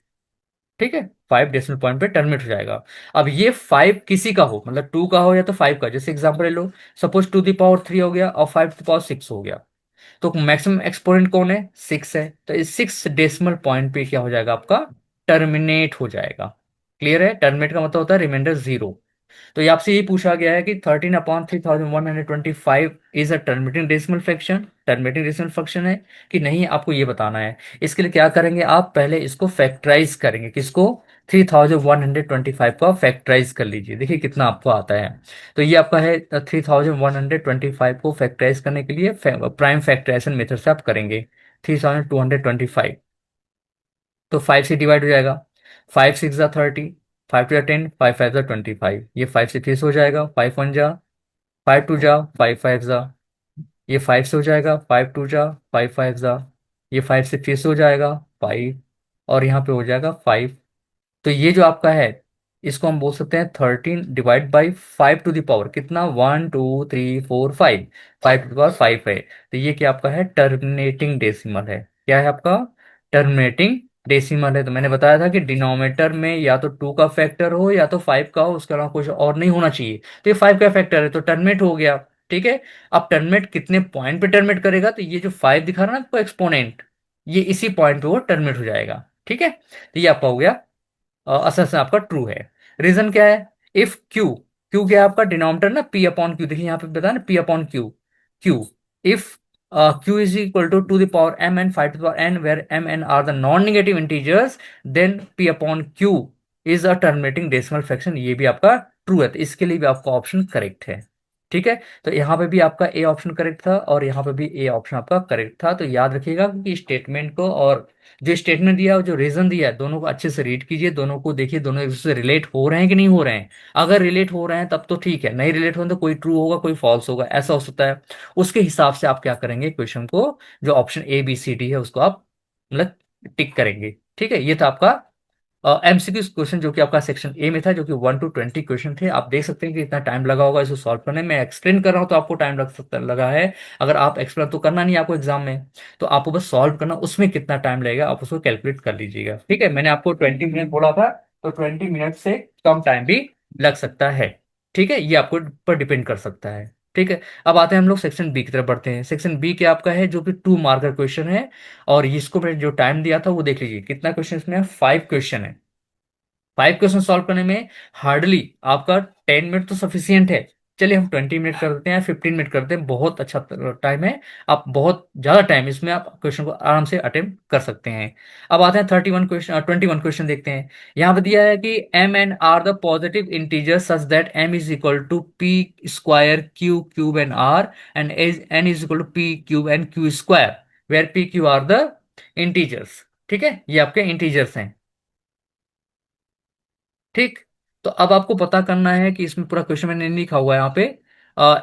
ठीक है, 5 डेसिमल पॉइंट पे टर्मिनेट हो जाएगा। अब ये 5 किसी का हो, मतलब 2 का हो या तो 5 का, जैसे एग्जांपल ले लो, सपोज 2 to the power 3 हो गया और 5 to the power 6 हो गया, तो मैक्सिमम एक्सपोनेंट कौन है, 6 है, तो इस 6 डेसिमल पॉइंट पे क्या हो जाएगा आपका, टर्मिनेट हो जाएगा। क्लियर है, टर्मिनेट का मतलब होता है रिमाइंडर 0। तो ये आपसे यही पूछा गया है कि 13/3125 is a terminating decimal fraction, terminating decimal fraction है कि नहीं, आपको ये बताना है। इसके लिए क्या करेंगे, आप पहले इसको फैक्टराइज करेंगे, किसको, 3125 का फैक्टराइज कर लीजिए, देखिए कितना आपको आता है। तो ये आपका है 3125 को फैक्टराइज करने के लिए प्राइम फैक्टराइजेशन मेथड से आप करेंगे। 3225, तो 5 से डिवाइड हो जाएगा, 5 6 × 30, 5 2 × 10, 5 5 × 25, ये 5 से 3 से हो जाएगा, 5 1 जा, 5 2 जा, 5 5 जा, ये 5 से हो जाएगा, 5 2 जा, 5 5 जा, ये 5 से फिर से हो जाएगा 5, और यहाँ पे हो जाएगा 5। तो ये जो आपका है, इसको हम बोल सकते हैं 13/5 टू द पावर कितना, 1 2 3 4 5, 5 टू द पावर 5 है। तो ये क्या आपका है, टर्मिनेटिंग डेसिमल है। क्या है आपका, टर्मिनेटिंग डेसिमल है। तो मैंने बताया था कि डिनोमिनेटर में या तो 2 का फैक्टर हो या तो 5 का हो, उसके अलावा कुछ और नहीं होना चाहिए। तो ये 5 का फैक्टर है तो टर्मिनेट हो गया। ठीक है, अब टर्मिनेट कितने पॉइंट पे टर्मिनेट करेगा, तो ये जो 5 दिखा रहा है ना आपको एक्सपोनेंट, ये इसी पॉइंट पे वो टर्मिनेट हो जाएगा। ठीक है, तो ये आपका हो गया, असर आपका ट्रू है। रीजन क्या है, इफ क्यू, क्यू क्या है आपका डिनोमिनेटर ना, P/Q, देखिए यहाँ पे बताया ना P/Q, Q, if Q is equal to the power m and 5 to the power n, where m and are the non negative integers, then P/Q is a terminating decimal fraction, ये भी आपका true है, तो इसके लिए भी आपका option correct है। ठीक है, तो यहाँ पे भी आपका ए ऑप्शन करेक्ट था और यहाँ पे भी ए ऑप्शन आपका करेक्ट था। तो याद रखिएगा कि स्टेटमेंट को और जो स्टेटमेंट दिया और जो रीजन दिया है, दोनों को अच्छे से रीड कीजिए, दोनों को देखिए, दोनों एक दूसरे से रिलेट हो रहे हैं कि नहीं हो रहे हैं। अगर रिलेट हो रहे हैं तब तो ठीक है, नहीं रिलेट हो रहे हैं तो कोई ट्रू होगा कोई फॉल्स होगा, ऐसा हो सकता है। उसके हिसाब से आप क्या करेंगे, क्वेश्चन को, जो option A B C D है उसको आप मतलब टिक करेंगे। ठीक है, ये था आपका एमसीक्यू क्वेश्चन जो कि आपका सेक्शन ए में था, जो कि 1 to 20 क्वेश्चन थे। आप देख सकते हैं कि इतना टाइम लगा होगा इसको सॉल्व करने में, एक्सप्लेन कर रहा हूँ तो आपको टाइम लगा है। अगर आप एक्सप्लेन तो करना नहीं है आपको एग्जाम में, तो आपको बस सॉल्व करना, उसमें कितना टाइम लगेगा आप उसको कैलकुलेट कर लीजिएगा। ठीक है, मैंने आपको 20 मिनट बोला था, तो 20 मिनट से कम टाइम भी लग सकता है। ठीक है, ये आपको पर डिपेंड कर सकता है। ठीक है, अब आते हैं हम लोग सेक्शन बी की तरफ बढ़ते हैं। सेक्शन बी क्या आपका है, जो कि 2 मार्कर क्वेश्चन है, और इसको मैंने जो टाइम दिया था वो देख लीजिए, कितना क्वेश्चन इसमें है, 5 क्वेश्चन है। 5 क्वेश्चन सॉल्व करने में हार्डली आपका 10 मिनट तो सफिशियंट है। चलिए हम 20 मिनट कर देते हैं, 15 मिनट करते हैं, बहुत अच्छा टाइम है। आप बहुत ज्यादा टाइम इसमें आप क्वेश्चन को आराम से अटेम्प्ट कर सकते हैं। अब आते हैं 21 क्वेश्चन देखते हैं। यहाँ पे दिया है कि M N are the positive integer such that m is equal to P² Q cube and R, and n is equal to P³ and Q², where P Q are the integers. ठीक है, ये आपके integers हैं। ठीक, तो अब आपको पता करना है कि इसमें पूरा क्वेश्चन मैंने नहीं लिखा हुआ है यहाँ पे।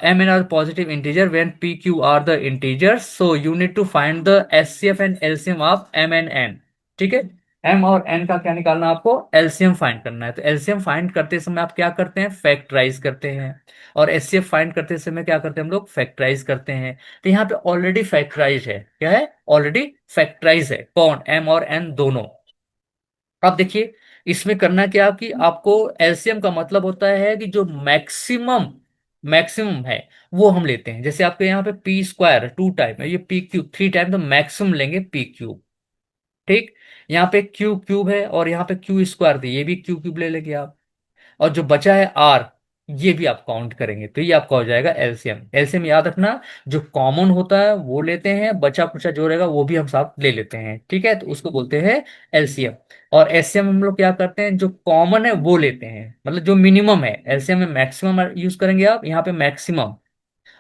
M N are positive integer when P Q are the integer, so you need to find the H C F and LCM of M N N. ठीक है, एम और एन का क्या निकालना है आपको, एलसीएम फाइंड करना है। तो एलसीएम फाइंड करते समय आप क्या करते हैं, फैक्टराइज करते हैं। और एचसीएफ फाइंड करते समय क्या करते हैं हम लोग, फैक्टराइज करते हैं। तो यहाँ पे ऑलरेडी फैक्टराइज है, क्या है, ऑलरेडी फैक्टराइज है, कौन, एम और एन दोनों। अब देखिए, इसमें करना क्या कि आपको, एलसीएम का मतलब होता है कि जो मैक्सिमम मैक्सिमम है वो हम लेते हैं। जैसे आपके यहाँ पे पी स्क्वायर 2 टाइम है, ये पी क्यूब 3 टाइम, तो मैक्सिमम लेंगे पी क्यूब। ठीक, यहाँ पे क्यू क्यूब है और यहाँ पे क्यू स्क्वायर थी, ये भी क्यू क्यूब ले लेंगे आप। और जो बचा है आर, ये भी आप काउंट करेंगे, तो ये आपका हो जाएगा एलसीएम। एलसीएम याद रखना, जो कॉमन होता है वो लेते हैं, बचा कुचा जो रहेगा वो भी हम साथ ले लेते हैं। ठीक है, तो उसको बोलते हैं एलसीएम। और एलसीएम हम लोग क्या करते हैं, जो कॉमन है वो लेते हैं, मतलब जो मिनिमम है। एलसीएम में मैक्सिमम यूज करेंगे आप, यहाँ पे मैक्सिमम।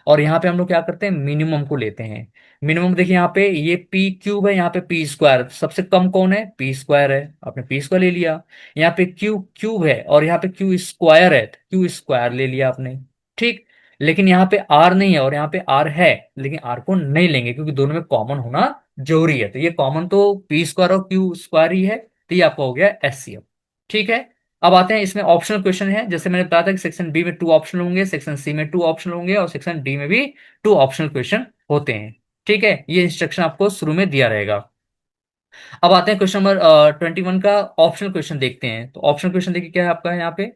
और यहाँ पे हम लोग क्या करते हैं, मिनिमम को लेते हैं। मिनिमम देखिए, यहाँ पे ये पी क्यूब है, यहाँ पे पी स्क्वायर, सबसे कम कौन है, पी स्क्वायर है, आपने पी स्क्वायर ले लिया। यहाँ पे क्यू क्यूब है और यहाँ पे क्यू स्क्वायर है, तो क्यू स्क्वायर ले लिया आपने। ठीक, लेकिन यहाँ पे आर नहीं है और यहाँ पे आर है, लेकिन आर को नहीं लेंगे क्योंकि दोनों में कॉमन होना जरूरी है। तो ये कॉमन तो पी स्क्वायर और क्यू स्क्वायर ही है, तो ये आपका हो गया एचसीएफ। ठीक है, अब आते हैं, इसमें ऑप्शनल क्वेश्चन है। जैसे मैंने बताया था कि सेक्शन बी में 2 ऑप्शन होंगे, सेक्शन सी में 2 ऑप्शन होंगे और सेक्शन डी में भी 2 ऑप्शनल क्वेश्चन होते हैं। ठीक है, ये इंस्ट्रक्शन आपको शुरू में दिया रहेगा। अब आते हैं क्वेश्चन नंबर 21 का ऑप्शनल क्वेश्चन देखते हैं। तो ऑप्शनल क्वेश्चन देखिए क्या है आपका यहाँ पे।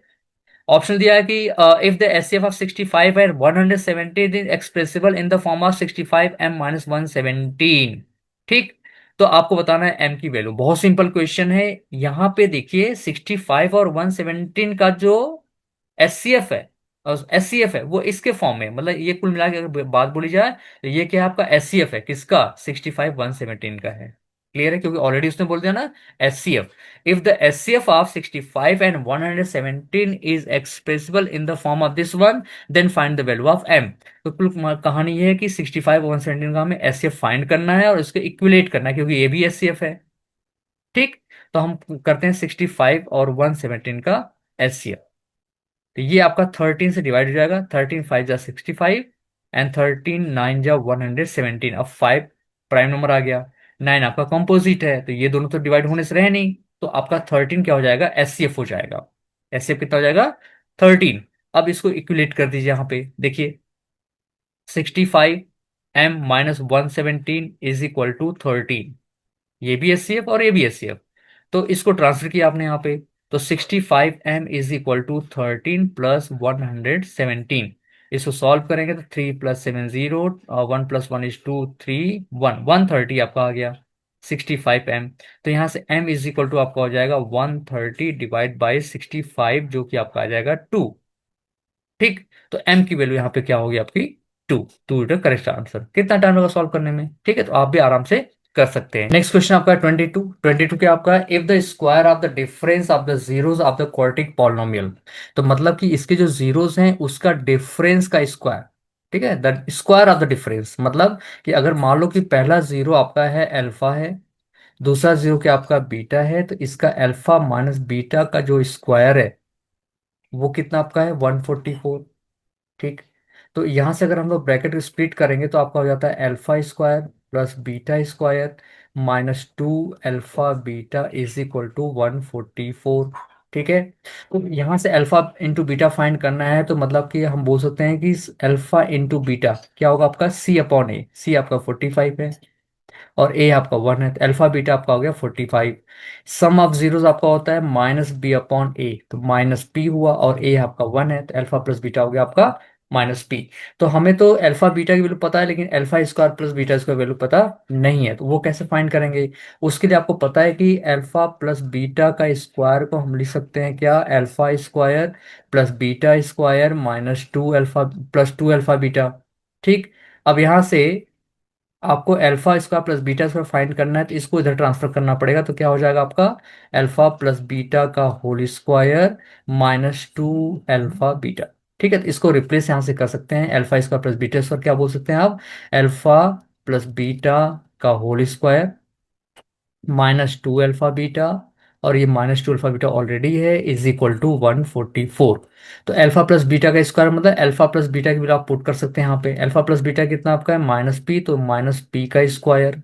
ऑप्शन दिया है कि if the HCF of 65 and 170 is expressible in the form of 65 M minus 117। ठीक, तो आपको बताना है एम की वैल्यू। बहुत सिंपल क्वेश्चन है। यहाँ पे देखिए 65 और 117 का जो एचसीएफ है, एचसीएफ है वो इसके फॉर्म में, मतलब ये कुल मिला के अगर बात बोली जाए तो ये क्या है आपका एचसीएफ है, किसका, 65 117 का है। क्लियर है, क्योंकि ऑलरेडी उसने बोल दिया ना, HCF. If the HCF of 65 and 117 is expressible in the form of this one, then find the value of M. तो कुल कहानी ये है कि 65 और 117 का हमें एचसीएफ फाइंड करना है और उसको इक्विलेट करना है, क्योंकि ये भी एचसीएफ है। ठीक, तो हम करते हैं 65 और 117 का एचसीएफ। तो ये आपका 13 से डिवाइड हो जाएगा, 13 5 जा 65 एंड 13 9 जा 117। अब 5 प्राइम नंबर आ गया, 9 आपका कंपोजिट है, तो ये दोनों तो डिवाइड होने से रहे नहीं, तो आपका 13 क्या हो जाएगा, एचसीएफ हो जाएगा। एचसीएफ कितना हो जाएगा, 13। अब इसको इक्विलेट कर दीजिए, यहाँ पे देखिए 65 M minus 117 is equal to 13। ये भी एचसीएफ और ये भी एचसीएफ, तो इसको ट्रांसफर किया आपने यहाँ पे। तो 65 m is equal to 13 plus 117। इसको सॉल्व करेंगे तो 3 प्लस 7 0, 1 प्लस 1 इज 2 3 1 130 आपका आ गया 65 m। तो यहाँ से m इज इक्वल टू आपका हो जाएगा 130 डिवाइड बाई 65, जो कि आपका आ जाएगा 2। ठीक, तो m की वैल्यू यहाँ पे क्या होगी आपकी, 2। 2 इज द करेक्ट आंसर। कितना टाइम लगा सॉल्व करने में, ठीक है, तो आप भी आराम से कर सकते हैं। नेक्स्ट क्वेश्चन आपका 22। 22 क्या आपका, if the square of the difference of the zeros of the quadratic polynomial. तो मतलब कि इसके जो जीरोस हैं उसका डिफरेंस का स्क्वायर। ठीक है, the square of the difference, मतलब कि अगर मान लो कि पहला जीरो आपका है अल्फा है, दूसरा जीरो क्या आपका बीटा है, तो इसका अल्फा माइनस बीटा का जो स्क्वायर है वो कितना आपका है, 144। ठीक, तो यहां से अगर हम लोग ब्रैकेट स्प्लिट करेंगे तो आपका हो जाता है alpha square plus beta square minus 2 alpha beta is equal to 144। ठीक है, तो यहां से अल्फा इंटू बीटा फाइंड करना है, तो मतलब कि हम बोल सकते हैं कि अल्फा इंटू बीटा क्या होगा आपका, सी अपॉन ए। सी आपका 45 है और ए आपका 1 है, तो अल्फा बीटा आपका हो गया 45। सम ऑफ जीरोस आपका होता है माइनस बी अपॉन ए, तो माइनस पी हुआ, और ए आपका 1 है, तो अल्फा प्लस बीटा हो गया आपका माइनस पी। तो हमें तो अल्फा बीटा की वैल्यू पता है, लेकिन alpha square plus beta square value पता नहीं है, तो वो कैसे फाइंड करेंगे। उसके लिए आपको पता है कि अल्फा प्लस बीटा का स्क्वायर को हम लिख सकते हैं क्या, alpha square plus beta square minus 2 alpha plus 2 alpha beta. ठीक, अब यहां से आपको alpha square plus beta square find करना है, तो इसको इधर ट्रांसफर करना पड़ेगा, तो क्या हो जाएगा आपका, अल्फा प्लस बीटा का whole square minus 2 alpha beta. ठीक है, तो इसको रिप्लेस यहाँ से कर सकते हैं, alpha square plus beta square क्या बोल सकते हैं आप, अल्फा प्लस बीटा का whole square minus 2 alpha beta और ये -2 अल्फा बीटा ऑलरेडी है, इज इक्वल टू 144। तो अल्फा प्लस बीटा का स्क्वायर मतलब अल्फा प्लस बीटा की वैल्यू आप पुट कर सकते हैं यहाँ पे। अल्फा प्लस बीटा कितना आपका है, -p, तो -p का square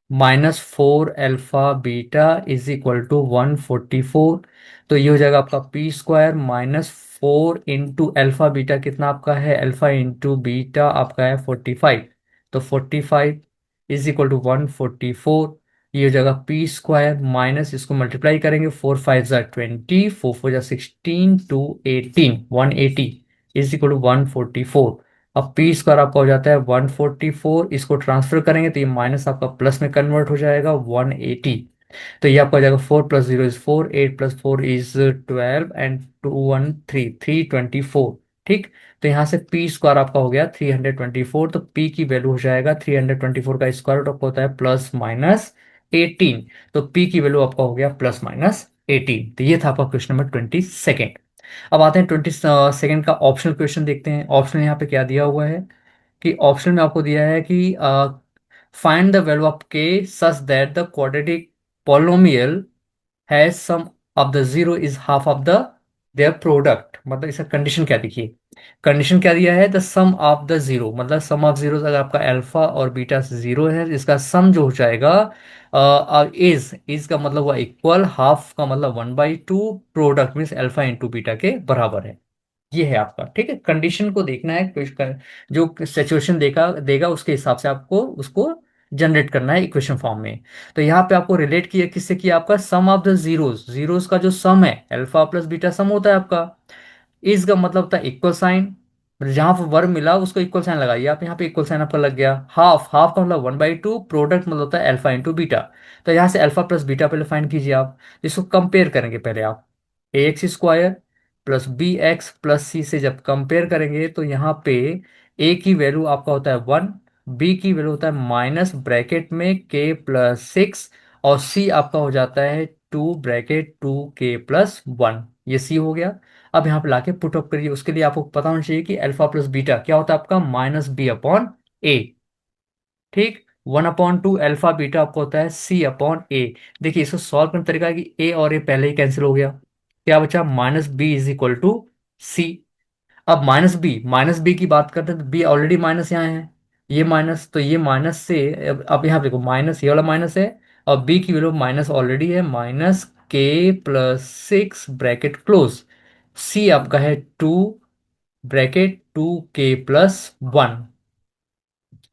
-4 alpha beta is equal to 144। तो ये हो जाएगा आपका P square -4 into alpha beta, कितना आपका है, अल्फा इंटू बीटा आपका है 45। तो 45 इज इक्वल टू 144। ये हो जाएगा पी स्क्वायर माइनस, इसको मल्टीप्लाई करेंगे, 4 5 ज़ा 20, 4 4 ज़ा 16, 2 18, 180 इज इक्वल टू 144। अब पी स्क्वायर आपका हो जाता है 144, इसको ट्रांसफर करेंगे तो ये माइनस आपका प्लस में कन्वर्ट हो जाएगा 180। तो ये आपका हो जाएगा 4 + 0 इज 4, 8 + 4 इज 12 एंड 2 1 3 324। ठीक। तो यहाँ से पी स्क्वायर आपका हो गया 324। तो पी की वैल्यू हो जाएगा 324 का स्क्वायर रूट आपका होता है +-18। तो पी की वैल्यू आपका हो गया +-18। तो ये था आपका क्वेश्चन नंबर 22। अब आते हैं 22 का ऑप्शनल क्वेश्चन देखते हैं। ऑप्शनल यहाँ पे क्या दिया हुआ है कि ऑप्शन में आपको दिया है कि find the value of K such that the quadratic polynomial has sum of the zero is half of the their product. मतलब इसका कंडीशन क्या, देखिए कंडीशन क्या दिया है, the sum of the zero, मतलब सम ऑफ जीरो अगर आपका अल्फा और बीटा से जीरो है, इसका सम जो हो जाएगा इज का मतलब हुआ इक्वल, हाफ का मतलब 1/2, product means alpha into beta के बराबर है। ये है आपका, ठीक है। कंडीशन को देखना है, जो सिचुएशन देगा देगा उसके हिसाब से आपको उसको जनरेट करना है इक्वेशन फॉर्म में। तो यहाँ पे आपको रिलेट किया किससे किया, आपका सम ऑफ द जीरोस, जीरोस का जो सम है अल्फा प्लस बीटा सम होता है आपका। इस का मतलब होता है इक्वल साइन, जहां पर वर्ग मिला उसको इक्वल साइन लगाइए आप, यहाँ पे इक्वल साइन आपका लग गया। हाफ, हाफ का मतलब 1/2, प्रोडक्ट मतलब होता है अल्फा इंटू बीटा। तो यहाँ से अल्फा प्लस बीटा पहले फाइंड कीजिए आप, इसको कंपेयर करेंगे पहले आप। ax² plus bx plus c से जब कंपेयर करेंगे तो यहाँ पे a की वैल्यू आपका होता है 1, b की वैल्यू होता है माइनस ब्रैकेट में k+6, और c आपका हो जाता है 2 ब्रैकेट 2k+1। ये c हो गया। अब यहाँ पे लाके पुट अप करिए, उसके लिए आपको पता होना चाहिए कि अल्फा प्लस बीटा क्या होता है आपका, -b/a। ठीक। 1/2 अल्फा बीटा आपको होता है c/a। देखिए इसको सॉल्व करने का तरीका है कि a और a पहले ही कैंसिल हो गया, क्या बचा, -b = c। अब माइनस बी की बात करते हैं तो बी ऑलरेडी माइनस यहाँ है, ये माइनस, तो ये माइनस से अब यहाँ पे देखो माइनस, ये वाला माइनस है, और बी की वैल्यू माइनस ऑलरेडी है, -k+6 ब्रैकेट क्लोज, सी आपका है 2 ब्रैकेट 2k+1।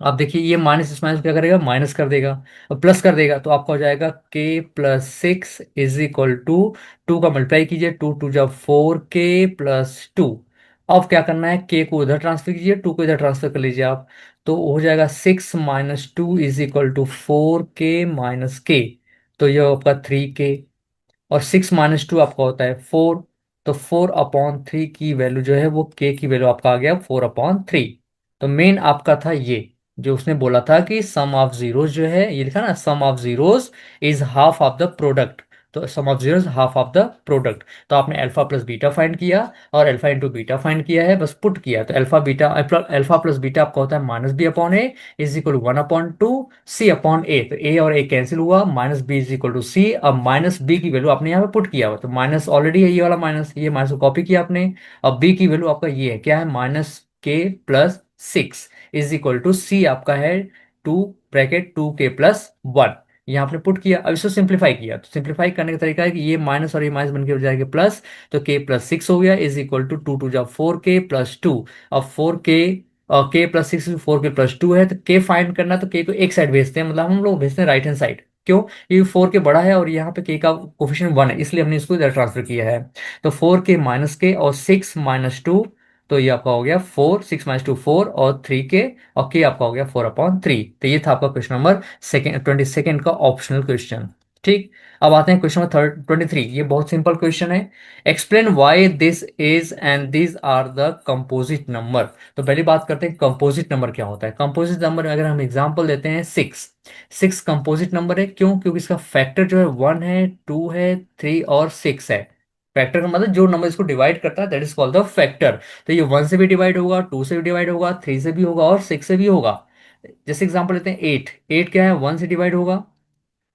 अब देखिए ये माइनस इस माइनस क्या करेगा, माइनस कर देगा और प्लस कर देगा, तो आपका हो जाएगा k+6 is equal to, two का मल्टीप्लाई कीजिए, 2 × 2 = 4k+2। अब क्या करना है, के को इधर ट्रांसफर कीजिए, टू को इधर ट्रांसफर कर लीजिए आप, तो हो जाएगा 6 - 2 is equal to 4k - k। तो ये आपका 3k, और 6 - 2 आपका होता है 4। तो 4/3 की वैल्यू जो है वो के की वैल्यू आपका आ गया 4/3। तो मेन आपका था ये, जो उसने बोला था कि सम ऑफ जीरोस जो है, ये लिखा ना, sum of zeros is half of the product. तो sum of zeros half of the product. तो आपने अल्फा प्लस बीटा फाइंड किया और अल्फा इंटू बीटा फाइंड किया है, बस पुट किया, तो अल्फा प्लस बीटा आपका होता है -b/a इज इक्वल 1/2 c/a। तो a और a कैंसिल हुआ, -b = c। अब -b की वैल्यू आपने यहाँ पे पुट किया हुआ, तो माइनस ऑलरेडी है, ये वाला माइनस, ये माइनस को कॉपी किया आपने। अब b की वैल्यू आपका ये है, क्या है, -k+6 is equal to c आपका है 2 ब्रैकेट 2k+1। यहाँ आपने पुट किया, अब इसको सिंप्लीफाई किया, तो सिंप्लीफाई करने का तरीका है कि ये माइनस और ये माइनस बन के हो जाएगा प्लस, तो k+6 हो गया इज इक्वल टू 2 × 2 = 4k+2। अब 4k और k+6 4k+2 है, तो k फाइंड करना, तो k को एक साइड भेजते हैं, मतलब हम लोग भेजते हैं राइट हैंड साइड। क्यों, ये 4k बड़ा है और यहाँ पे k का कोफिशिएंट 1 है, इसलिए हमने इसको इधर ट्रांसफर किया है। तो 4k - k और 6 - 2, तो ये आपका हो गया 4, 6 - 2 4, और 3k, और k आपका हो गया 4/3। तो ये था आपका क्वेश्चन नंबर 22 का ऑप्शनल क्वेश्चन। ठीक। अब आते हैं क्वेश्चन नंबर 23। ये बहुत सिंपल क्वेश्चन है। Explain why this is and this are the composite number. तो पहली बात करते हैं कंपोजिट नंबर क्या होता है। कंपोजिट नंबर में अगर हम एग्जांपल देते हैं, 6 कंपोजिट नंबर है, क्यों, क्योंकि इसका फैक्टर जो है 1 है, 2 है, 3 और 6 है। फैक्टर का मतलब जो नंबर इसको डिवाइड करता है that is called the factor. तो ये 1 से भी डिवाइड होगा, 2 से भी डिवाइड होगा, 3 से भी होगा और 6 से भी होगा। जैसे एग्जांपल लेते हैं 8, 8 क्या है, 1 से डिवाइड होगा,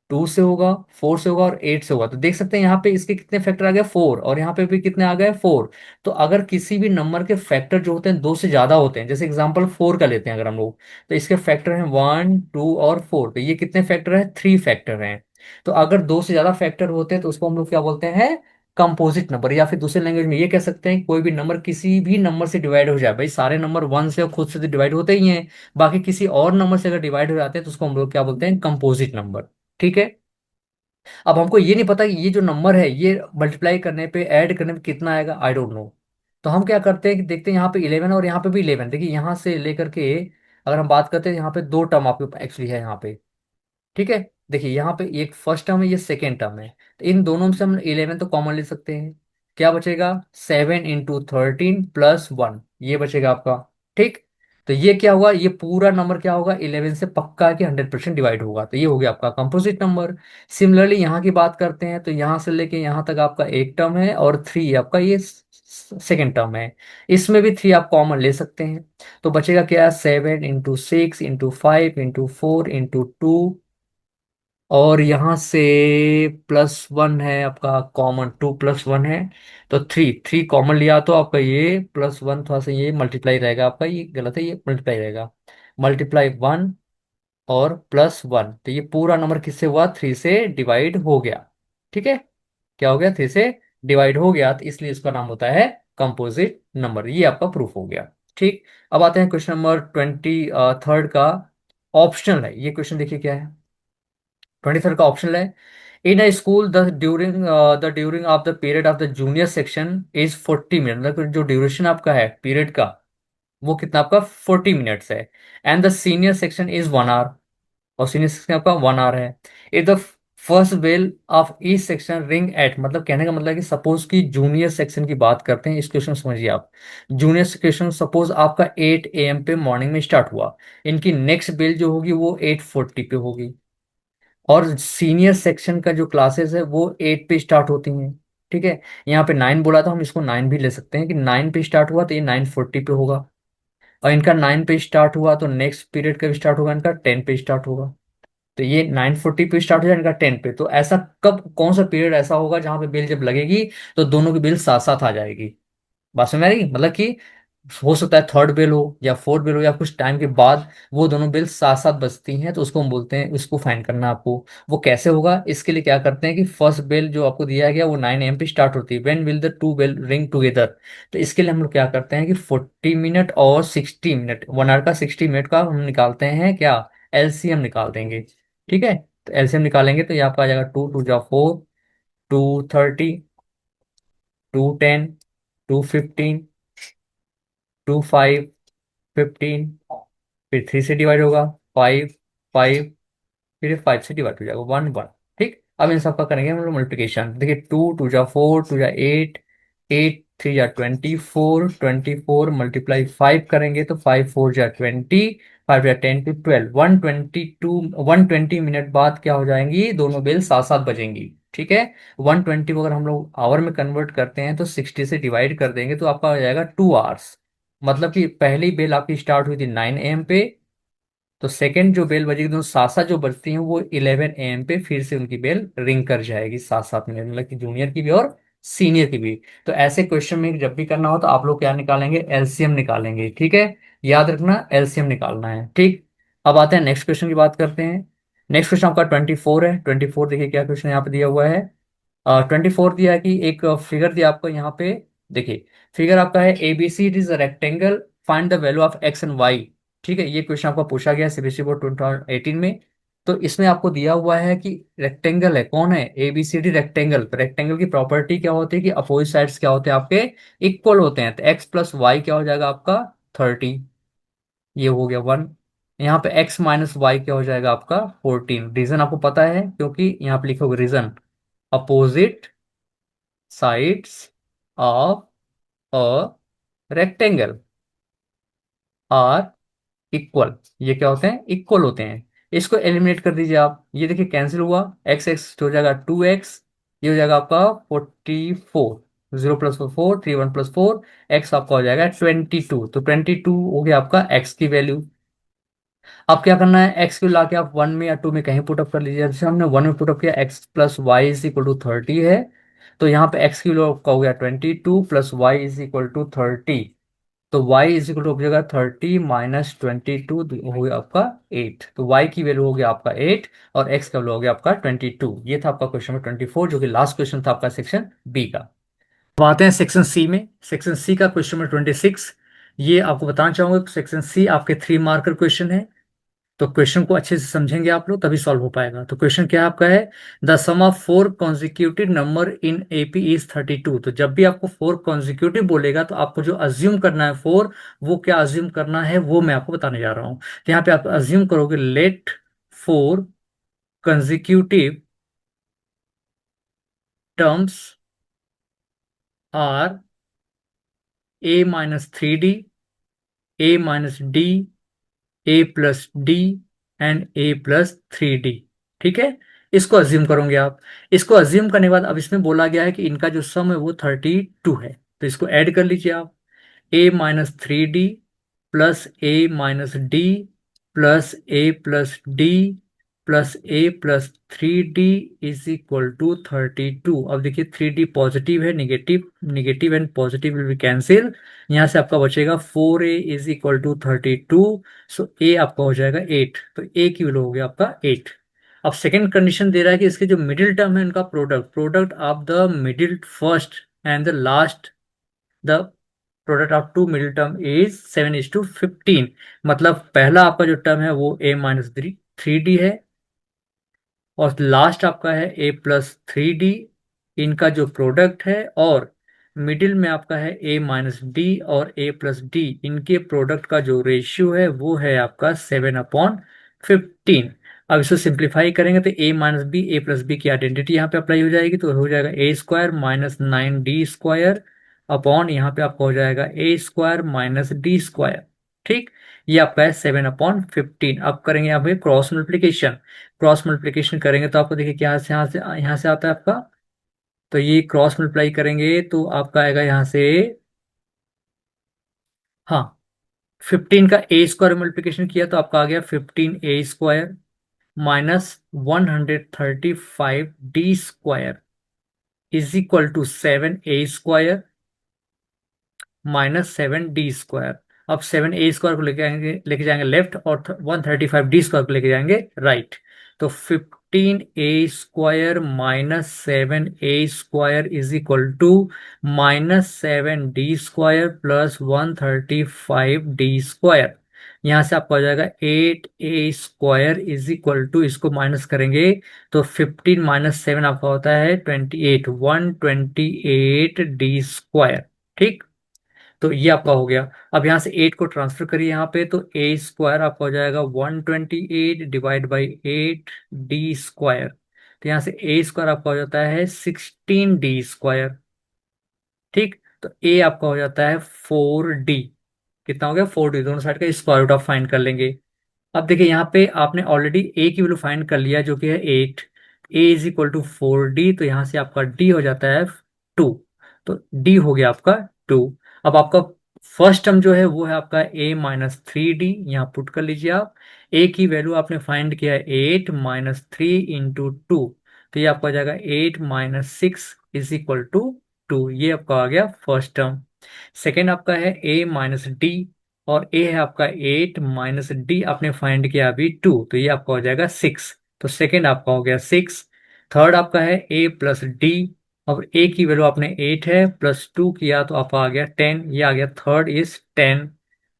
टू से होगा, फोर से होगा और एट से होगा। तो देख सकते हैं यहाँ पे इसके कितने फैक्टर आ गए, फोर, और यहाँ पे भी कितने आ गए, फोर। तो अगर किसी भी नंबर के फैक्टर जो होते हैं दो से ज्यादा होते हैं, जैसे एग्जांपल फोर का लेते हैं अगर हम लोग, तो इसके फैक्टर हैं वन, टू और फोर। तो ये कितने फैक्टर हैं, थ्री फैक्टर हैं। तो अगर दो से ज्यादा फैक्टर होते हैं तो उसको हम लोग क्या बोलते हैं, कंपोजिट नंबर। या फिर दूसरे लैंग्वेज में ये कह सकते हैं कि कोई भी नंबर किसी भी नंबर से डिवाइड हो जाए, भाई सारे नंबर वन से और खुद से डिवाइड होते ही हैं, बाकी किसी और नंबर से अगर डिवाइड हो जाते हैं तो उसको हम लोग क्या बोलते हैं, कंपोजिट नंबर। ठीक है। अब हमको ये नहीं पता कि ये जो नंबर है ये मल्टीप्लाई करने पे, ऐड करने पे कितना आएगा, आई डोंट नो। तो हम क्या करते हैं कि देखते हैं यहाँ पे 11 और यहाँ पे भी 11। देखिए यहाँ से लेकर के अगर हम बात करते हैं, यहाँ पे दो टर्म आपके एक्चुअली है यहाँ पे। ठीक है। देखिए यहाँ पे एक फर्स्ट टर्म है, ये सेकेंड टर्म है। तो इन दोनों में से हम 11 तो कॉमन ले सकते हैं। क्या बचेगा, 7 × 13 + 1, ये बचेगा आपका। ठीक। तो ये क्या हुआ, ये पूरा नंबर क्या होगा, 11 से पक्का है कि 100% डिवाइड होगा। तो ये हो गया आपका कंपोजिट नंबर। सिमिलरली यहाँ की बात करते हैं, तो यहाँ से लेके यहाँ तक आपका एक टर्म है और थ्री आपका ये सेकेंड टर्म है। इसमें भी थ्री आप कॉमन ले सकते हैं। तो बचेगा क्या, 7 × 6 × 5 × 4 × 2, और यहाँ से +1 है आपका कॉमन, 2 + 1 है। तो थ्री, थ्री कॉमन लिया तो आपका ये +1 थोड़ा सा ये मल्टीप्लाई रहेगा आपका, ये गलत है, ये मल्टीप्लाई रहेगा। मल्टीप्लाई 1 और +1, तो ये पूरा नंबर किससे हुआ, थ्री से डिवाइड हो गया। ठीक है। क्या हो गया, थ्री से डिवाइड हो गया, तो इसलिए इसका नाम होता है कंपोजिट नंबर। ये आपका प्रूफ हो गया। ठीक। अब आते हैं क्वेश्चन नंबर 23 का। ऑप्शनल है ये क्वेश्चन, देखिए क्या है। 23 का ऑप्शनल है। In a school the during of the period of the junior section is 40 minute, मतलब जो ड्यूरेशन आपका है पीरियड का, वो कितना आपका 40 मिनट्स है। And the senior section is 1 hour, और सीनियर सेक्शन आपका 1 आवर है। If the first bell of each section ring at, मतलब कहने का मतलब है कि सपोज कि जूनियर सेक्शन की बात करते हैं, इस क्वेश्चन समझिए आप। जूनियर सेक्शन सपोज आपका 8 AM पे मॉर्निंग में स्टार्ट हुआ, इनकी नेक्स्ट बेल जो होगी वो 8:40 पे होगी। और सीनियर सेक्शन का जो क्लासेस है वो 8 पे स्टार्ट होती हैं। ठीक है। यहाँ पे 9 बोला था, हम इसको 9 भी ले सकते हैं कि 9 पे स्टार्ट हुआ तो ये 9:40 पे होगा। और इनका 9 पे स्टार्ट हुआ तो नेक्स्ट पीरियड का भी स्टार्ट होगा इनका 10 पे स्टार्ट होगा। तो ये 9:40 पे स्टार्ट हो जाएगा इनका 10 पे। तो ऐसा कब, कौन सा पीरियड ऐसा होगा जहां पे बिल जब लगेगी तो दोनों की बिल साथ साथ आ जाएगी। बात समझ में आ रही, मतलब कि हो सकता है थर्ड बेल हो या फोर्थ बेल हो या कुछ टाइम के बाद वो दोनों बेल साथ साथ बजती हैं, तो उसको हम बोलते हैं, उसको फाइंड करना है आपको। वो कैसे होगा, इसके लिए क्या करते हैं कि फर्स्ट बेल जो आपको दिया गया वो 9 AM पे स्टार्ट होती है। When will the two bell ring together. तो इसके लिए हम लोग क्या करते हैं कि 40 मिनट और 60 मिनट, 1 आवर का 60 मिनट का हम निकालते हैं क्या, एलसीएम निकाल देंगे। ठीक है। तो एलसीएम निकालेंगे तो ये आपका आ जाएगा, 2 × 2 = 4, 2 × 30, 2 × 10, 2 × 15, 2 × 5 = 15, फिर थ्री से डिवाइड होगा, फाइव, फाइव, फिर फाइव से डिवाइड हो जाएगा, 1 1। ठीक। अब इन सबका करेंगे हम लोग मल्टीप्लिकेशन। देखिए, 2 × 2 = 4, 2 × 8, 8 × 3 = 24, 24 मल्टीप्लाई 5 करेंगे तो 5 × 4 = 20, 5 × 10 = 12, 120 बाद क्या हो जाएंगी, दोनों बेल साथ साथ बजेंगी। ठीक है। 120 को अगर हम लोग आवर में कन्वर्ट करते हैं तो 60 से डिवाइड कर देंगे तो आपका हो जाएगा 2 आवर्स। मतलब कि पहली बेल आपकी स्टार्ट हुई थी 9 AM पे, तो सेकंड जो बेल बजेगी, दोनों साथ साथ जो बजती हैं वो 11 AM पे फिर से उनकी बेल रिंग कर जाएगी साथ साथ में, मतलब कि जूनियर की भी और सीनियर की भी। तो ऐसे क्वेश्चन में जब भी करना हो तो आप लोग क्या निकालेंगे, एलसीएम निकालेंगे। ठीक है। याद रखना एलसीएम निकालना है। ठीक। अब आते हैं नेक्स्ट क्वेश्चन की बात करते हैं। नेक्स्ट क्वेश्चन आपका 24 है। 24 देखिए क्या क्वेश्चन यहाँ पे दिया हुआ है। 24 दिया है कि एक फिगर दिया आपको यहाँ पे। देखिए, फिगर आपका है ABC, it is a rectangle, find the value of X and Y. ठीक है। ये क्वेश्चन आपका पूछा गया सीबीएसई बोर्ड 2018 में। तो इसमें आपको दिया हुआ है कि रेक्टेंगल है, कौन है, एबीसीडी रेक्टेंगल। तो रेक्टेंगल की प्रॉपर्टी क्या होती है कि अपोजिट साइड्स क्या होते हैं आपके, इक्वल होते हैं। तो x + y क्या हो जाएगा आपका, 30। ये हो गया 1। यहाँ पे x - y क्या हो जाएगा आपका, 14। रीजन आपको पता है क्योंकि यहाँ पे लिखोगे reason, opposite sides of a rectangle are equal. ये क्या होते हैं, इक्वल होते हैं। इसको एलिमिनेट कर दीजिए आप, ये देखिए कैंसिल हुआ, एक्स एक्स हो जाएगा 2x, ये हो जाएगा आपका 44, 0 + 4, 3 1 + 4, एक्स आपका हो जाएगा 22। तो 22 हो गया आपका एक्स की वैल्यू। अब क्या करना है, एक्स को लाके आप वन में या टू में कहीं पुटअप कर लीजिए। जैसे हमने वन में पुटअप किया, X plus Y is equal to 30 है, तो यहाँ पे एक्स की वैल्यू का हो गया 22 plus Y is equal to 30। तो y इज इक्वल टू हो जाएगा 30 माइनस 22, हो गया आपका 8। तो y की वैल्यू हो गया आपका 8 और x का वैल्यू हो गया आपका 22। ये था आपका क्वेश्चन नंबर 24, जो कि लास्ट क्वेश्चन था आपका सेक्शन बी का। अब आते हैं सेक्शन सी में। सेक्शन सी का क्वेश्चन नंबर 26। ये आपको बताना चाहूंगा, सेक्शन सी आपके 3 मार्कर क्वेश्चन है। तो क्वेश्चन को अच्छे से समझेंगे आप लोग, तभी सॉल्व हो पाएगा। तो क्वेश्चन क्या आपका है, the sum of 4 consecutive number in AP is 32। तो जब भी आपको 4 कॉन्जिक्यूटिव बोलेगा तो आपको जो अज्यूम करना है 4, वो क्या अज्यूम करना है वो मैं आपको बताने जा रहा हूं। तो यहाँ पे आप अज्यूम करोगे, let 4 consecutive terms are a-3d, a-d, a+d and a+3d। ठीक है, इसको अज्यूम करोगे आप। इसको अज्यूम करने के बाद अब इसमें बोला गया है कि इनका जो सम है वो 32 है, तो इसको ऐड कर लीजिए आप। a-3d plus a-d plus a+d plus a+3d is equal to 32। अब देखिए 3d पॉजिटिव है, negative negative and positive will be cancel. यहाँ से आपका बचेगा 4a is equal to 32। So a आपका हो जाएगा 8, तो a की वैल्यू हो गया आपका 8। अब सेकेंड कंडीशन दे रहा है कि इसके जो मिडिल टर्म है उनका product, product of the middle first and the last, the product of two middle term is 7:15। मतलब पहला आपका जो टर्म है वो a-3d है, और लास्ट आपका है a+3d। इनका जो प्रोडक्ट है, और मिडिल में आपका है a-d और a+d, इनके प्रोडक्ट का जो रेशियो है वो है आपका 7/15। अब इसको सिंप्लीफाई करेंगे तो a-b a+b की आइडेंटिटी यहाँ पे अप्लाई हो जाएगी, तो हो जाएगा a² - 9d² अपॉन यहाँ पे आपका हो जाएगा a² - d²। ठीक, ये आपका है 7/15। अब करेंगे यहाँ पे क्रॉस मल्टीप्लीकेशन। क्रॉस मल्टीप्लीकेशन करेंगे तो आपको देखिए क्या यहाँ से आता है आपका, तो ये क्रॉस मल्टीप्लाई करेंगे तो आपका आएगा यहाँ से, हाँ, 15 का a² मल्टीप्लीकेशन किया तो आपका आ गया 15a² minus 135d² is equal to 7a² -7d²। अब 7a² को लेके जाएंगे लेफ्ट, और 135d² को लेके जाएंगे राइट। तो 15a² -7a² is equal to -7d² plus 135d²। यहाँ से आपका हो जाएगा 8a² इज इक्वल टू, इसको माइनस करेंगे तो 15 - 7 आपका होता है 28, 128d²। ठीक, तो ये आपका हो गया। अब यहाँ से 8 को ट्रांसफर करिए यहाँ पे, तो a² आपका हो जाएगा 128 डिवाइड बाई 8d²। तो यहाँ से a² आपका हो जाता है 16d²। ठीक, तो a आपका हो जाता है 4d। कितना हो गया, 4d। दोनों साइड का स्क्वायर रूट ऑफ फाइंड कर लेंगे। अब देखिए यहाँ पे आपने ऑलरेडी ए की वैल्यू फाइंड कर लिया जो कि है 8। ए इज इक्वल टू 4d, तो यहाँ से आपका डी हो जाता है 2। तो डी हो गया आपका 2। अब आपका फर्स्ट टर्म जो है वो है आपका a-3d, यहाँ पुट कर लीजिए आप। ए की वैल्यू आपने फाइंड किया है 8 - 3 × 2, तो ये आपका हो जाएगा 8 - 6 इज इक्वल टू 2। ये आपका आ गया फर्स्ट टर्म। सेकेंड आपका है a-d, और a है आपका 8 - d आपने फाइंड किया अभी 2, तो ये आपका हो जाएगा 6। तो सेकेंड आपका हो गया 6। थर्ड आपका है a+d। अब a की वैल्यू आपने 8 है, +2 किया तो आपका आ गया 10, ये आ गया थर्ड इज 10।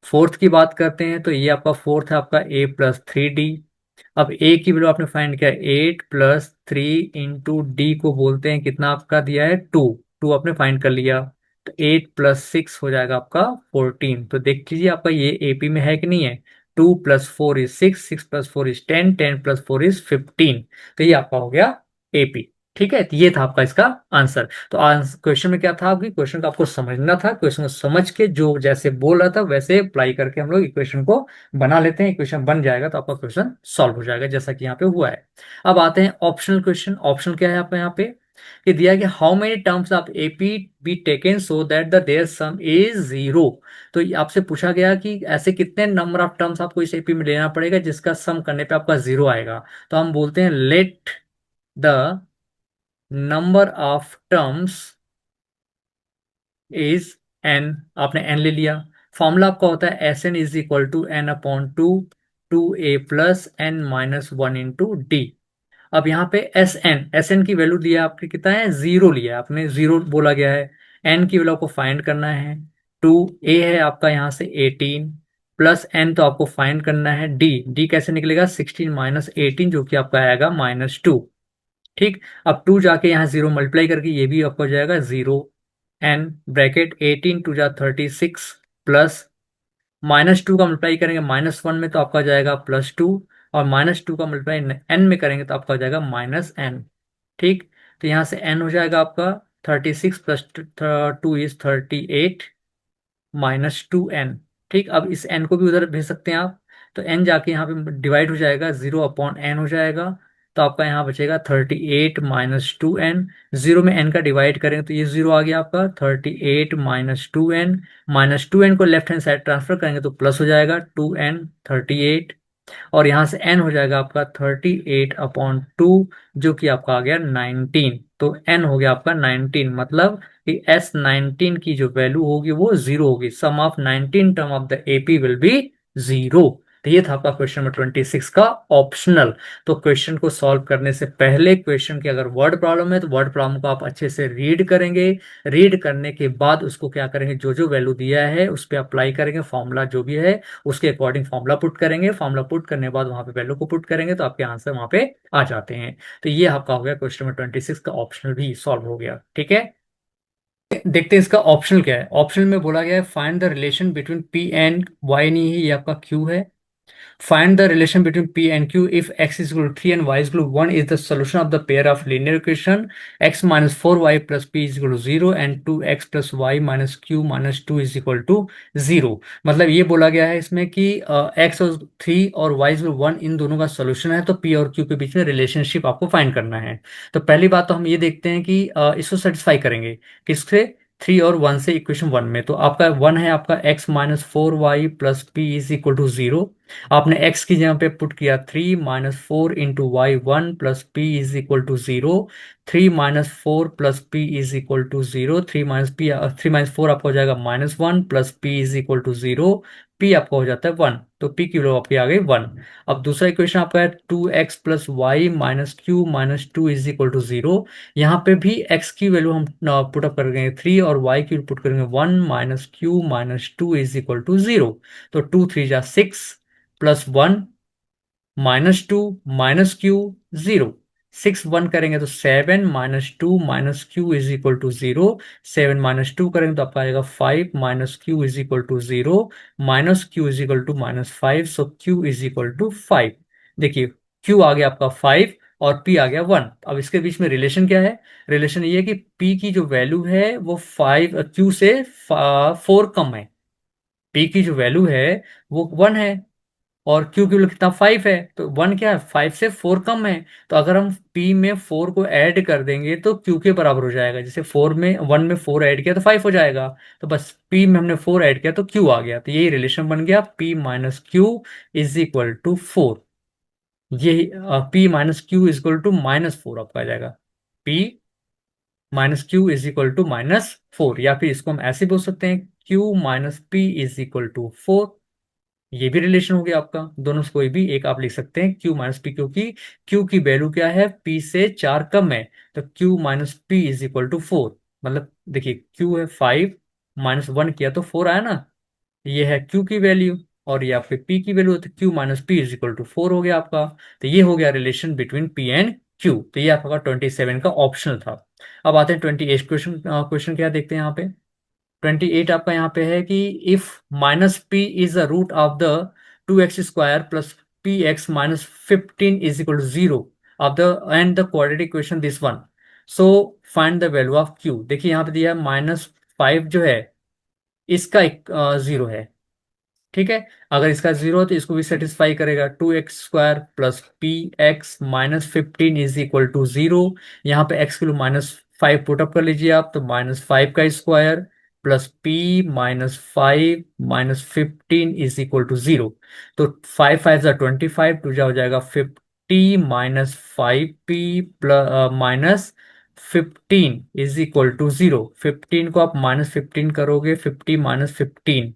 फोर्थ की बात करते हैं तो ये आपका फोर्थ है आपका a+3d। अब a की वैल्यू आपने फाइंड किया 8 + 3 × d को बोलते हैं, कितना आपका दिया है 2। 2 आपने फाइंड कर लिया, तो 8 + 6 हो जाएगा आपका 14। तो देख लीजिए आपका ये एपी में है कि नहीं है। 2 + 4 = 6, 6 + 4 = 10, 10 + 4 = 15। तो ये आपका हो गया एपी। ठीक है, तो ये था आपका इसका आंसर। तो क्वेश्चन में क्या था, आपकी क्वेश्चन को आपको समझना था, क्वेश्चन को समझ के जो जैसे बोल रहा था वैसे अप्लाई करके हम लोग इक्वेशन को बना लेते हैं। इक्वेशन बन जाएगा तो आपका क्वेश्चन सॉल्व हो जाएगा, जैसा कि यहाँ पे हुआ है। अब आते हैं ऑप्शनल क्वेश्चन। ऑप्शनल क्या है आपका यहाँ पे, कि दिया कि how many terms of AP be taken so that the their sum is zero. तो ये आपसे पूछा गया कि ऐसे कितने नंबर ऑफ टर्म्स आपको इस एपी में लेना पड़ेगा जिसका सम करने पे आपका जीरो आएगा। तो हम बोलते हैं let the number of terms is N. आपने एन ले लिया। फॉर्मूला आपका होता है S N is equal to N upon two, two A plus N minus one into D. अब यहाँ पे एस एन की वैल्यू दिया आपके कितना है, जीरो लिया है आपने, जीरो बोला गया है। एन की वैल्यू आपको फाइंड करना है। टू ए है आपका यहाँ से 18 प्लस एन तो आपको फाइंड करना है। डी डी कैसे निकलेगा, 16 माइनस 18 जो कि आपका आएगा -2। ठीक। अब टू जाके यहाँ जीरो मल्टीप्लाई करके ये भी आपको हो जाएगा जीरो। एन ब्रैकेट 18 टू जा 36 प्लस -2 का मल्टीप्लाई करेंगे -1 में तो आपका हो जाएगा +2, और -2 का मल्टीप्लाई एन में करेंगे तो आपका हो जाएगा -n। ठीक। तो यहाँ से n हो जाएगा आपका 36 प्लस 2 इज 38 -2n। ठीक। अब इस n को भी उधर भेज सकते हैं आप। तो n जाके यहाँ पे डिवाइड हो जाएगा, 0/n हो जाएगा। तो आपका यहाँ बचेगा 38 -2n। जीरो में n का डिवाइड करेंगे तो ये जीरो आ गया आपका, 38 -2n। -2n को लेफ्ट हैंड साइड ट्रांसफर करेंगे तो प्लस हो जाएगा 2n 38। और यहाँ से n हो जाएगा आपका 38/2 जो कि आपका आ गया 19। तो n हो गया आपका 19, मतलब कि S19 की जो वैल्यू होगी वो जीरो होगी। Sum of 19 term of the AP will be zero. तो ये था आपका क्वेश्चन नंबर 26 का ऑप्शनल। तो क्वेश्चन को सॉल्व करने से पहले क्वेश्चन की अगर वर्ड प्रॉब्लम है तो वर्ड प्रॉब्लम को आप अच्छे से रीड करेंगे। रीड करने के बाद उसको क्या करेंगे, जो जो वैल्यू दिया है उस पर अप्लाई करेंगे, फॉर्मूला जो भी है उसके अकॉर्डिंग फॉर्मूला पुट करेंगे। फॉर्मूला पुट करने के बाद वहां पे वैल्यू को पुट करेंगे तो आपके आंसर वहां पे आ जाते हैं। तो ये आपका हो गया क्वेश्चन नंबर 26 का ऑप्शनल भी सॉल्व हो गया। ठीक है। देखते हैं इसका ऑप्शनल क्या है। ऑप्शनल में बोला गया है find the relation between P and Y, नहीं है ये आपका क्यू है। Find the relation between P and Q if x is equal to 3 and y is equal to 1 is the solution of the pair of linear equation x minus 4y plus p is equal to 0 and 2x plus y minus q minus 2 is equal to 0। मतलब ये बोला गया है इसमें कि x और 3 और y is equal to 1 इन दोनों का सोल्यूशन है, तो p और q के बीच में रिलेशनशिप आपको फाइंड करना है। तो पहली बात तो हम ये देखते हैं कि इसको सेटिस्फाई करेंगे किससे, 3 और 1 से। इक्वेशन 1 में तो आपका 1 है आपका x minus 4y plus P is equal to 0। आपने x की जगह पे पुट किया 3 - 4 × y 1 plus P is equal to 0। 3 - 4 plus P is equal to 0। 3 - 4 आपका हो जाएगा -1 plus P is equal to 0। P आपका हो जाता है 1, तो पी की वैल्यू आपकी आ गई 1। अब दूसरा इक्वेशन आपका है 2x plus Y minus Q minus two is equal to 0। यहाँ पे भी x की वैल्यू हम पुटअप करेंगे 3 और y की पुट करेंगे 1 minus Q minus two is equal to 0। तो 2 3 जा 6 प्लस 1 -2 माइनस क्यू 0। 6 1 करेंगे तो 7 -2 minus Q is equal to 0। 7 - 2 करेंगे तो आपका आएगा 5 minus Q is equal to 0। Minus Q is equal to -5, so Q is equal to 5। देखिए क्यू आ गया आपका 5 और पी आ गया 1। अब इसके बीच में रिलेशन क्या है, रिलेशन ये है कि पी की जो वैल्यू है वो 5 क्यू से 4 कम है। पी की जो वैल्यू है वो 1 है और क्यू की वैल्यू कितना 5 है, तो 1 क्या है, 5 से 4 कम है। तो अगर हम पी में 4 को ऐड कर देंगे तो क्यू के बराबर हो जाएगा। जैसे 4 में 1 में 4 ऐड किया तो 5 हो जाएगा। तो बस पी में हमने 4 ऐड किया तो क्यू आ गया। तो यही रिलेशन बन गया, P minus Q is equal to 4। ये P minus Q is equal to -4 आपका आ जाएगा। P minus Q is equal to -4, या फिर इसको हम ऐसे बोल सकते हैं Q minus P is equal to 4। ये भी रिलेशन हो गया आपका, दोनों से कोई भी एक आप लिख सकते हैं क्यू माइनस पी, क्योंकि क्यू की वैल्यू क्या है, पी से 4 कम है। तो Q minus P is equal to 4। मतलब देखिए क्यू है 5 -1 किया तो 4 आया ना, ये है क्यू की वैल्यू और ये आपके पी की वैल्यू, तो Q minus P is equal to 4 हो गया आपका। तो ये हो गया relation between P and Q. तो ये आपका 27 का ऑप्शनल था। अब आते हैं 28 क्वेश्चन। क्वेश्चन क्या देखते हैं यहाँ पे। 28 आपका यहाँ पे है कि if -p is the root of the 2x² plus px minus 15 is equal to 0 of the and the quadratic equation this one, so find the value of q। देखिए यहाँ पे दिया है -5 जो है इसका एक 0 है, ठीक है। अगर इसका जीरो है तो इसको भी सेटिस्फाई करेगा। 2x² plus P X minus 15 is equal to zero. यहाँ पे x के लिए -5 पुटअप कर लीजिए आप, तो -5 का square plus P -5 -15 is equal to zero. तो 5 5 जा 25, टू जा हो जाएगा 50 -5p plus -15 is equal to zero. 15 को आप -15 करोगे, 50 -15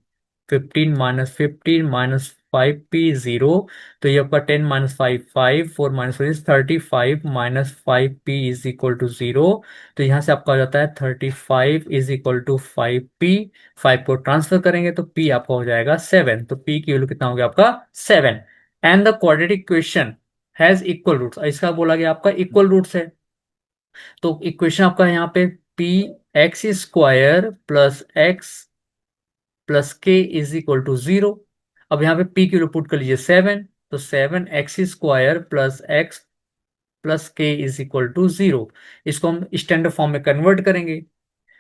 जीरो। तो ये आपका 10 -5 5, 4 -4 35 -5p is equal to zero. तो यहाँ से आपका हो जाता है 35 इज इक्वल टू 5p। 5 को ट्रांसफर करेंगे तो p आपका हो जाएगा 7। तो p की वैल्यू कितना हो गया आपका 7। And the quadratic equation has equal roots, इसका बोला गया आपका इक्वल रूट्स है। तो इक्वेशन आपका यहाँ पे P x square plus x plus के इज इक्वल टू जीरो। अब यहाँ पे पी की वैल्यू पुट कर लीजिए 7, तो 7x² प्लस एक्स प्लस के इज इक्वल टू जीरो। इसको हम स्टैंडर्ड फॉर्म में कन्वर्ट करेंगे।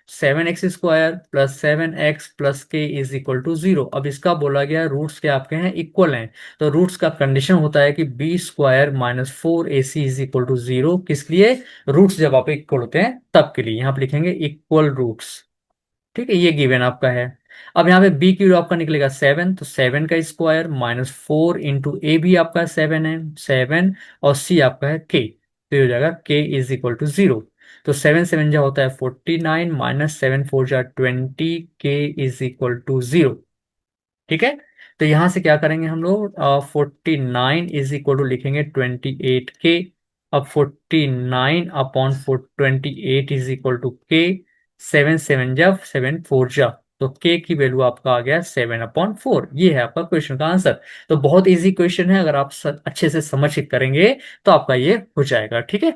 7x² प्लस 7x प्लस के इज इक्वल टू जीरो। अब इसका बोला गया रूट्स क्या आपके हैं, इक्वल हैं। तो रूट्स का कंडीशन होता है कि b² -4ac is equal to zero. किस लिए, रूट्स जब आप इक्वल होते हैं तब के लिए। यहाँ पे लिखेंगे इक्वल रूट्स। ठीक है, ये गिवन आपका है। अब यहाँ पे बी की वैल्यू आपका निकलेगा 7, तो 7 का स्क्वायर -4 इंटू ए भी आपका 7 है, 7, और सी आपका है के, तो ये हो जाएगा के इज इक्वल टू जीरो। तो 7 7 जा होता है 49 -7 4 जा 20, के इज इक्वल टू जीरो। ठीक है। तो यहां से क्या करेंगे हम लोग, 49 इज इक्वल टू लिखेंगे 28k। अब 49/28 इज इक्वल टू के। 7 7 जा 7 4 जा, तो के की वैल्यू आपका आ गया 7/4। ये है आपका क्वेश्चन का आंसर। तो बहुत इजी क्वेश्चन है, अगर आप अच्छे से समझ के करेंगे तो आपका ये हो जाएगा। ठीक है।